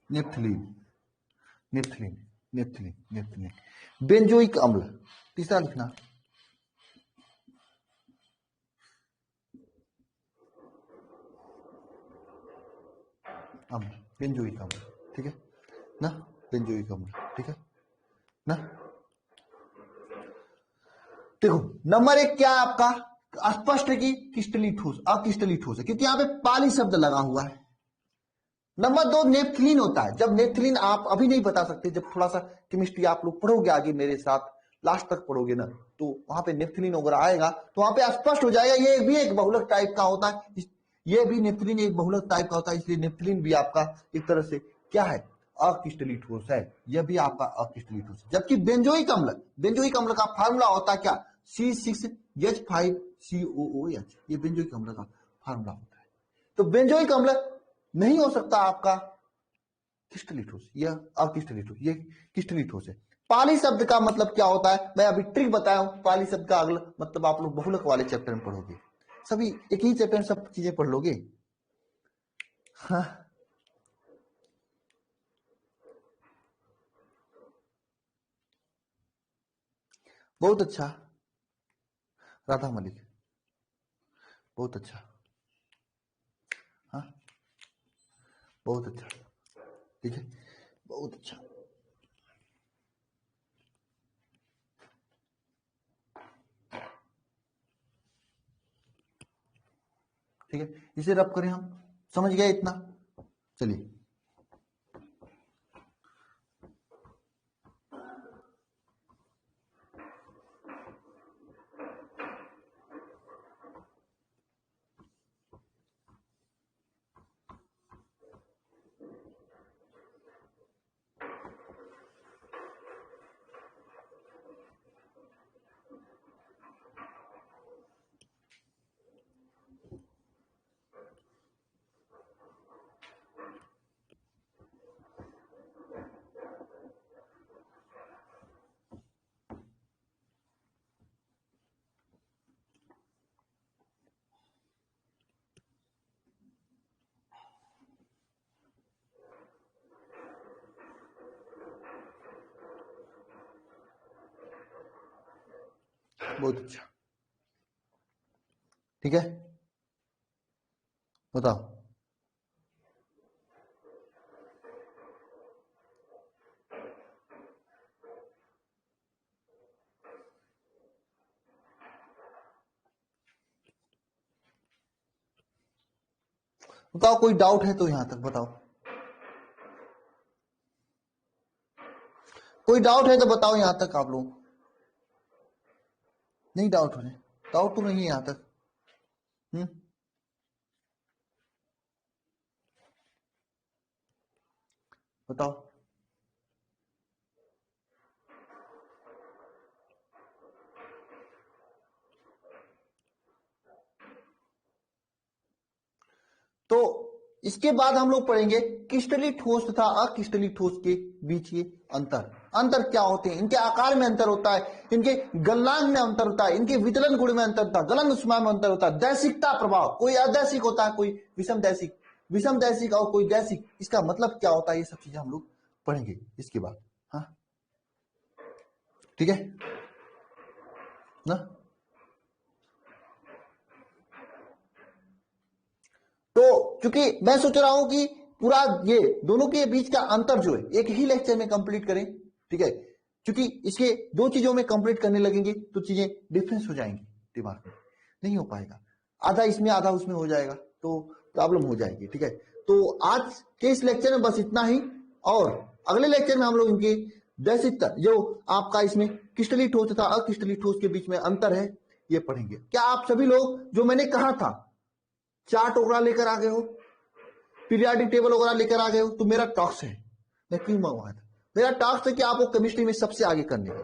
Naphthalene, naphthalene, naphthalene, naphthalene. Benzoic अम्ल। तीसरा लिखना अम्ल, बेंजोइक अम्ल, ठीक है ना, बेंजोइक अम्ल, ठीक है ना। देखो नंबर 1 क्या है आपका, स्पष्ट है कि क्रिस्टलीय ठोस, अक्रिस्टलीय ठोस है, क्योंकि यहां पे पाली शब्द लगा हुआ है। नंबर 2 नेफ्थलीन होता है। जब नेफ्थलीन आप अभी नहीं बता सकते, जब थोड़ा सा केमिस्ट्री आप लोग पढ़ोगे आगे मेरे साथ, लास्ट तक पढ़ोगे ना, तो वहां पे नेफ्थलीन वगैरह आएगा तो वहां पे स्पष्ट हो जाएगा। ये भी एक बहुलक टाइप का होता है, ये भी नेफ्थलीन एक बहुलक टाइप का होता है, इसलिए नेफ्थलीन भी आपका एक तरह से क्या है, अक्रिस्टलीय ठोस है। यह भी आपका अक्रिस्टलीय ठोस है। जबकि बेंजोइक अम्ल, बेंजोइक अम्ल का फार्मूला होता है क्या, C6H5COOH। ये बेंजोइक अम्ल का फार्मूला होता है। तो बेंजोइक अम्ल नहीं हो सकता आपका क्रिस्टलीय ठोस, यह अक्रिस्टलीय ठोस, ये क्रिस्टलीय ठोस है। पाली शब्द का मतलब क्या होता है, मैं अभी ट्रिक बताया हूं। पाली शब्द का अगला मतलब आप लोग बहुलक वाले चैप्टर में पढ़ोगे, सभी एक ही चैप्टर में सब चीजें पढ़ लोगे। हाँ, बहुत अच्छा राधा मलिक, बहुत अच्छा, हाँ बहुत अच्छा, ठीक है, बहुत अच्छा। ठीक है, इसे रब करें हम, समझ गए इतना। चलिए बहुत अच्छा, ठीक है, बताओ। बताओ कोई डाउट है तो यहां तक बताओ, कोई डाउट है तो बताओ यहां तक। आप लोग नहीं डाउट हो रहे, डाउट तो नहीं है यहां तक। बताओ। तो इसके बाद हम लोग पढ़ेंगे क्रिस्टलीय ठोस तथा अक्रिस्टलीय ठोस के बीच के अंतर। अंतर क्या होते हैं, इनके आकार में अंतर होता है, इनके गलनांक में अंतर होता है, इनके वितरण गुण में अंतर होता है, गलन उष्मा में अंतर होता है, दैसिकता प्रभाव, कोई अदैसिक होता है, कोई विषम दैसिक, विषम दैसिक और कोई दैसिक, इसका मतलब क्या होता है, ये सब चीजें हम लोग पढ़ेंगे इसके बाद। हाँ ठीक है ना। तो चूंकि मैं सोच रहा हूं कि पूरा ये दोनों के बीच का अंतर जो है एक ही लेक्चर में कंप्लीट करें, ठीक है, क्योंकि इसके दो चीजों में कंप्लीट करने लगेंगे तो चीजें डिफरेंस हो जाएंगी, दिमाग में नहीं हो पाएगा, आधा इसमें आधा उसमें हो जाएगा तो प्रॉब्लम हो जाएगी। ठीक है, तो आज के इस लेक्चर में बस इतना ही, और अगले लेक्चर में हम लोग इनके दैसिकता जो आपका इसमें क्रिस्टलीय ठोस तथा अक्रिस्टलीय ठोस के बीच में अंतर है ये पढ़ेंगे। क्या आप सभी लोग जो मैंने कहा था चार्ट वगैरह लेकर आ गए हो, पीरियाडिक टेबल वगैरह लेकर आ गए हो? तो मेरा टॉक्स है, मैं क्यों मंगवाया था, मेरा टॉक्स है कि आपको केमिस्ट्री में सबसे आगे करने का।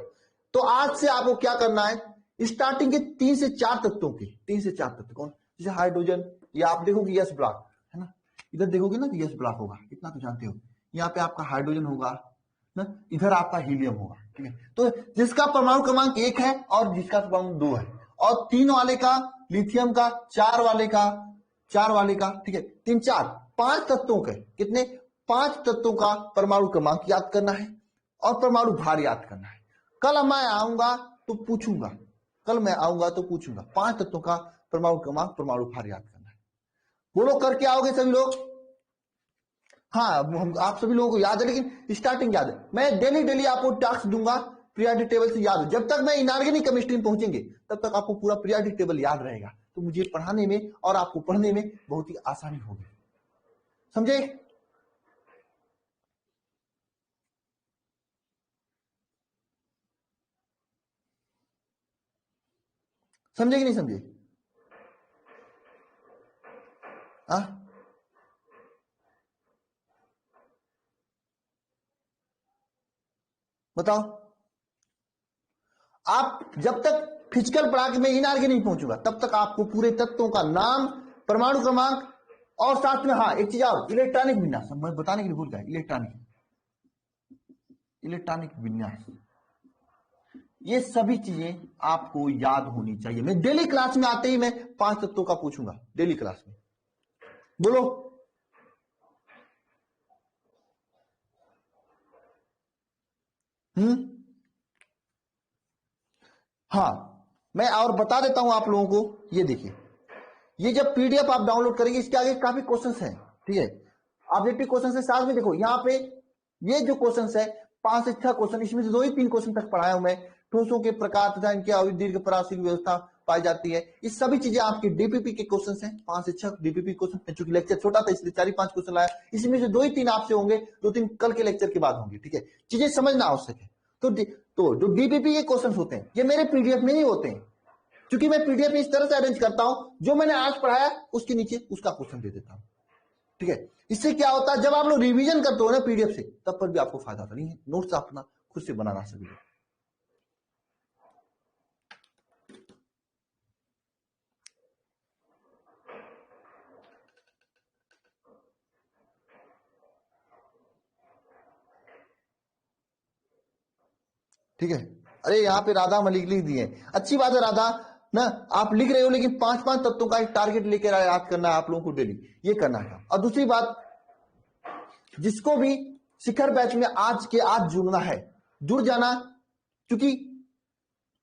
तो आज से आपको क्या करना है, स्टार्टिंग के 3 से 4 तत्वों के, 3 से 4 तत्व कौन, जैसे हाइड्रोजन, या आप देखोगे यस ब्लॉक है ना, इधर देखोगे ना यस ब्लॉक होगा, इतना तो जानते हो। यहाँ पे आपका हाइड्रोजन होगा ना, इधर आपका हीलियम होगा, ठीक है। तो जिसका परमाणु क्रमांक 1 है और जिसका परमाणु 2 है, और 3 वाले का, लिथियम का, 4 वाले का, 4 वाले का, ठीक है, 3 4 5 तत्वों के, कितने, 5 तत्वों का परमाणु क्रमांक याद करना है और परमाणु भार याद करना है। कल मैं आऊंगा तो पूछूंगा, कल मैं आऊंगा तो पूछूंगा 5 तत्वों का परमाणु क्रमांक, परमाणु भार याद करना है। बोलो करके आओगे सभी लोग? हाँ, हम आप सभी लोगों को याद है, लेकिन स्टार्टिंग याद है। मैं डेली डेली आपको टास्क दूंगा, पीरियोडिक टेबल से याद हो। जब तक मैं इनऑर्गेनिक केमिस्ट्री में पहुंचेंगे तब तक आपको पूरा पीरियोडिक टेबल याद रहेगा, तो मुझे पढ़ाने में और आपको पढ़ने में बहुत ही आसानी होगी, समझे? समझे कि नहीं समझे? बताओ। आप जब तक फिजिकल पढ़ा के मैं इनऑर्गेनिक पहुंचूंगा तब तक आपको पूरे तत्वों का नाम, परमाणु क्रमांक, और साथ में हाँ एक चीज और, इलेक्ट्रॉनिक विन्यास, मैं बताने के लिए भूल गया, इलेक्ट्रॉनिक विन्यास, ये सभी चीजें आपको याद होनी चाहिए। मैं डेली क्लास में आते ही मैं 5 तत्वों का पूछूंगा, डेली क्लास में। बोलो। हाँ, मैं और बता देता हूं आप लोगों को, ये देखिए, ये जब पीडीएफ आप डाउनलोड करेंगे इसके आगे काफी क्वेश्चंस हैं, ठीक है, ऑब्जेक्टिव क्वेश्चन है। साथ में देखो यहाँ पे ये जो क्वेश्चन है 5 से 6 क्वेश्चन, इसमें से 2 ही 3 क्वेश्चन तक पढ़ाया हूं मैं। ठोसों के प्रकार तथा इनके अवधि परासिक व्यवस्था पाई जाती है, ये सभी चीजें आपके डीपीपी के क्वेश्चन हैं। 5 से 6 डीपीपी क्वेश्चन है, चूंकि लेक्चर छोटा था इसलिए 4-5 क्वेश्चन लाया, इसमें से 2 ही 3 आपसे होंगे, 2-3 कल के लेक्चर के बाद होंगे, ठीक है। चीजें समझना आवश्यक है। तो जो डीपीपी के क्वेश्चन होते हैं ये मेरे पीडीएफ में ही होते हैं, क्योंकि मैं पीडीएफ में इस तरह से अरेंज करता हूं, जो मैंने आज पढ़ाया उसके नीचे उसका क्वेश्चन दे देता हूं, ठीक है। इससे क्या होता है, जब आप लोग रिवीजन करते हो ना पीडीएफ से, तब पर भी आपको फायदा होता नहीं है, नोट्स अपना खुद से बनाना सभी लोग। ठीक है। अरे यहाँ पे राधा मलिक लिख दिए, अच्छी बात है राधा ना, आप लिख रहे हो, लेकिन 5-5 तत्वों का एक टारगेट लेकर याद करना है आप लोगों को डेली, ये करना है। और दूसरी बात, जिसको भी शिखर बैच में आज के आज जुड़ना है, जुड़ जाना, क्योंकि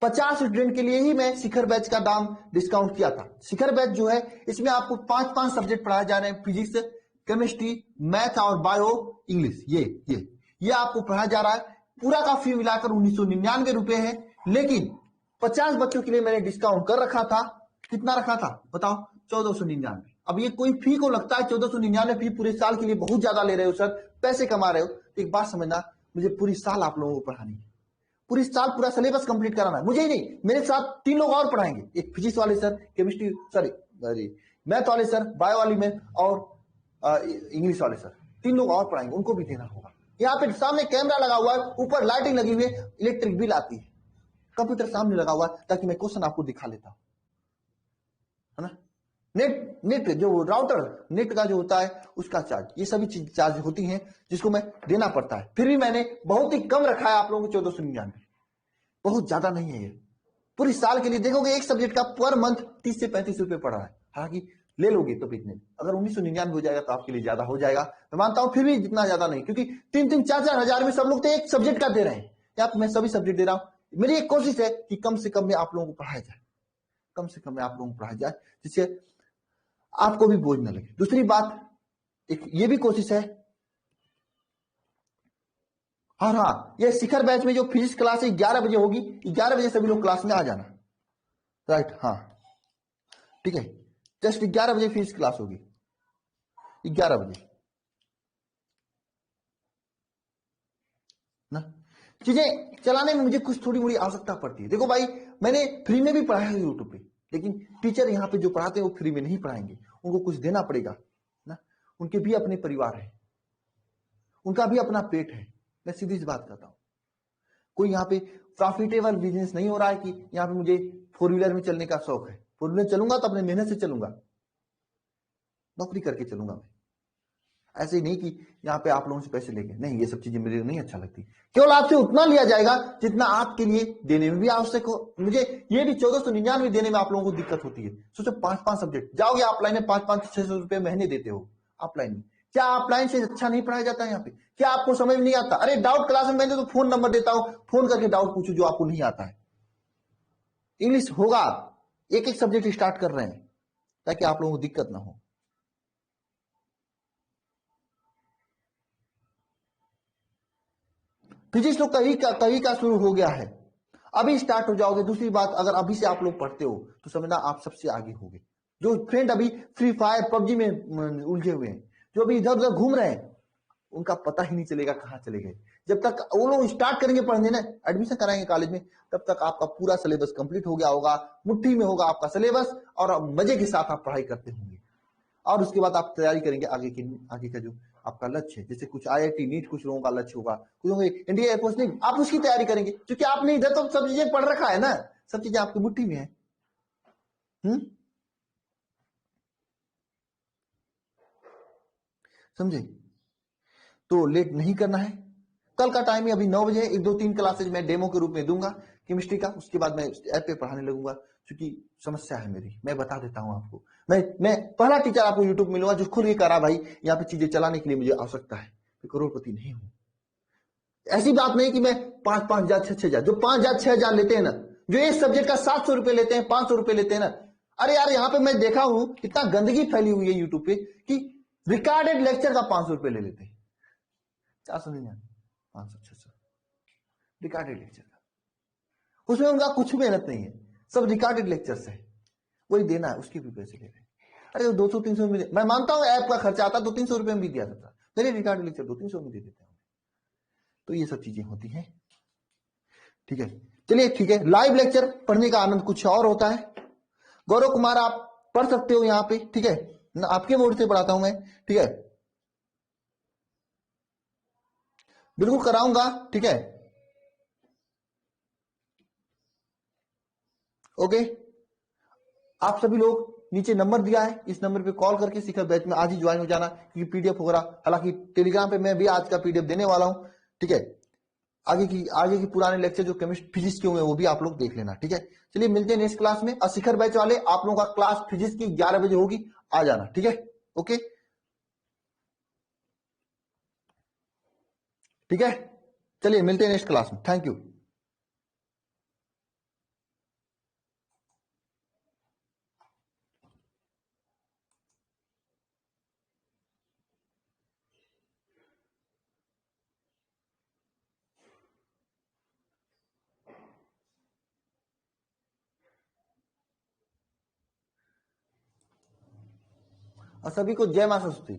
50 स्टूडेंट के लिए ही मैं शिखर बैच का दाम डिस्काउंट किया था। शिखर बैच जो है इसमें आपको 5-5 सब्जेक्ट पढ़ाए जा रहे हैं, फिजिक्स, केमिस्ट्री, मैथ और बायो, इंग्लिश, ये आपको पढ़ाया जा रहा है। पूरा का फी मिलाकर 1999 रुपए है, लेकिन 50 बच्चों के लिए मैंने डिस्काउंट कर रखा था। कितना रखा था बताओ? 1499। अब ये कोई फी को लगता है 1499 फी पूरे साल के लिए बहुत ज्यादा ले रहे हो सर, पैसे कमा रहे हो, तो एक बात समझना, मुझे पूरी साल आप लोगों को पढ़ानी है, पूरी साल पूरा सिलेबस कंप्लीट कराना है। मुझे ही नहीं, मेरे साथ 3 लोग और पढ़ाएंगे, एक फिजिक्स वाले सर, केमिस्ट्री सॉरी मैथ वाले सर, बायो वाली में, और इंग्लिश वाले सर, 3 लोग और पढ़ाएंगे, उनको भी देना होगा। यहाँ पे सामने कैमरा लगा हुआ है, ऊपर लाइटिंग लगी हुई है, इलेक्ट्रिक बिल आती है, कंप्यूटर सामने लगा हुआ है ताकि मैं क्वेश्चन आपको दिखा लेता हूं, है ना। नेट जो राउटर नेट का जो होता है उसका चार्ज, ये सभी चीज चार्ज होती हैं जिसको मैं देना पड़ता है। फिर भी मैंने बहुत ही कम रखा है आप लोगों को 1499, बहुत ज्यादा नहीं है ये। पूरी साल के लिए देखोगे एक सब्जेक्ट का पर मंथ 30 से 35 रुपए पड़ रहा है, हालांकि ले लोगे तो कितने, अगर 1999 हो जाएगा तो आपके लिए ज्यादा हो जाएगा, मैं मानता हूं, फिर भी जितना ज्यादा नहीं, क्योंकि 3-3, 4-4 हजार में सब लोग तो एक सब्जेक्ट का दे रहे हैं, या मैं सभी सब्जेक्ट दे रहा हूं। मेरी एक कोशिश है कि कम से कम में आप लोगों को पढ़ाया जाए, कम से कम में आप लोगों को पढ़ाया जाए, जिससे आपको भी बोझ न लगे। दूसरी बात, एक ये भी कोशिश है, और हाँ, ये शिखर बैच में जो फिजिक्स क्लास 11 बजे होगी, 11 बजे सभी लोग क्लास में आ जाना, राइट, हाँ ठीक है, जस्ट 11 बजे फिजिक्स क्लास होगी, 11 बजे ना। चीजें चलाने में मुझे कुछ थोड़ी मोड़ी आवश्यकता पड़ती है। देखो भाई, मैंने फ्री में भी पढ़ाया है यूट्यूब पे, लेकिन टीचर यहाँ पे जो पढ़ाते हैं वो फ्री में नहीं पढ़ाएंगे, उनको कुछ देना पड़ेगा ना, उनके भी अपने परिवार है, उनका भी अपना पेट है। मैं सीधी सी बात करता हूं, कोई यहाँ पे प्रॉफिटेबल बिजनेस नहीं हो रहा है कि यहाँ पे मुझे 4 व्हीलर में चलने का शौक है, 4 व्हीलर चलूंगा तो अपने मेहनत से चलूंगा, नौकरी करके चलूंगा मैं। ऐसे ही नहीं कि यहाँ पे आप लोगों से पैसे लेंगे, नहीं, ये सब चीजें मुझे नहीं अच्छा लगती। केवल आपसे उतना लिया जाएगा जितना आपके लिए देने में भी आवश्यक हो। मुझे ये भी 1499 देने में आप लोगों को दिक्कत होती है। सोचो 5-5 सब्जेक्ट जाओगे ऑफलाइन में, 500-600 रुपए महीने देते हो ऑफलाइन में। क्या ऑफलाइन से अच्छा नहीं पढ़ाया जाता है यहाँ पे? क्या आपको समझ नहीं आता? अरे डाउट क्लास में मैंने तो फोन नंबर देता हूं, फोन करके डाउट पूछो जो आपको नहीं आता है। इंग्लिश होगा, एक एक सब्जेक्ट स्टार्ट कर रहे हैं ताकि आप लोगों को दिक्कत ना हो। फिजिक्स तो कहीं का शुरू हो गया है, अभी स्टार्ट हो जाओगे। दूसरी बात, अगर अभी से आप लोग पढ़ते हो तो समझना आप सबसे आगे होगे। जो फ्रेंड अभी फ्री फायर पबजी में उलझे हुए हैं, जो अभी इधर उधर घूम रहे हैं, उनका पता ही नहीं चलेगा कहाँ चले गए। जब तक वो लोग स्टार्ट करेंगे पढ़ने ना, एडमिशन कराएंगे कॉलेज में, तब तक आपका पूरा सिलेबस कंप्लीट हो गया होगा, मुट्ठी में होगा आपका सिलेबस, और मजे के साथ आप पढ़ाई करते होंगे। और उसके बाद आप तैयारी करेंगे आगे का जो आपका लक्ष्य है। जैसे कुछ IIT नीट कुछ लोगों का लक्ष्य होगा, कुछ लोगों इंडिया एयरफोर्स नहीं, आप उसकी तैयारी करेंगे क्योंकि आपने इधर तो सब चीजें पढ़ रखा है ना, सब चीजें आपकी मुट्ठी में है। समझे? तो लेट नहीं करना है। कल का टाइम है, अभी 9 बजे है। 1-2-3 क्लासेज मैं डेमो के रूप में दूंगा केमिस्ट्री का, उसके बाद मैं ऐप पे पढ़ाने लगूंगा। क्योंकि समस्या है मेरी, मैं बता देता हूं आपको, मैं पहला टीचर आपको यूट्यूब मिलूंगा जो खुद ही करा भाई, यहाँ पे चीजें चलाने के लिए मुझे आवश्यकता है, मैं करोड़पति नहीं हूं। ऐसी बात नहीं कि मैं 5,000 6,000, जो 5,000 6,000 लेते हैं ना, जो एक सब्जेक्ट का 700 रुपए लेते हैं, 500 रुपए लेते हैं ना, अरे यार यहाँ पे मैं देखा हूं इतना गंदगी फैली हुई है यूट्यूब पे कि रिकॉर्डेड लेक्चर का 500 रुपए ले लेते हैं। 499, 500, 600 रिकॉर्डेड लेक्चर का, उसमें उनका कुछ मेहनत नहीं है, सब रिकॉर्डेड लेक्चर्स है, वही देना है, उसके भी पैसे ले रहे हैं। अरे 200-300 में, मैं मानता हूँ ऐप का खर्चा आता 200-300 रुपए में भी दिया जाता, मेरे रिकॉर्डेड लेक्चर 200-300 में दे देते हैं। तो ये सब चीजें होती हैं, ठीक है। चलिए ठीक है, लाइव लेक्चर पढ़ने का आनंद कुछ और होता है। गौरव कुमार आप पढ़ सकते हो यहाँ पे, ठीक है, आपके बोर्ड से पढ़ाता हूं मैं, ठीक है, बिल्कुल कराऊंगा, ठीक है, ओके। आप सभी लोग, नीचे नंबर दिया है, इस नंबर पे कॉल करके शिखर बैच में आज ही ज्वाइन हो जाना, क्योंकि पीडीएफ वगैरह, हालांकि टेलीग्राम पे मैं भी आज का पीडीएफ देने वाला हूं, ठीक है। आगे की पुराने लेक्चर जो केमिस्ट्री फिजिक्स के हुए वो भी आप लोग देख लेना, ठीक है। चलिए मिलते हैं नेक्स्ट क्लास में। और शिखर बैच वाले, आप लोगों का क्लास फिजिक्स की 11 बजे होगी, आ जाना, ठीक है, ओके, ठीक है। चलिए मिलते हैं नेक्स्ट क्लास में, थैंक यू। और सभी को जय मां सरस्वती।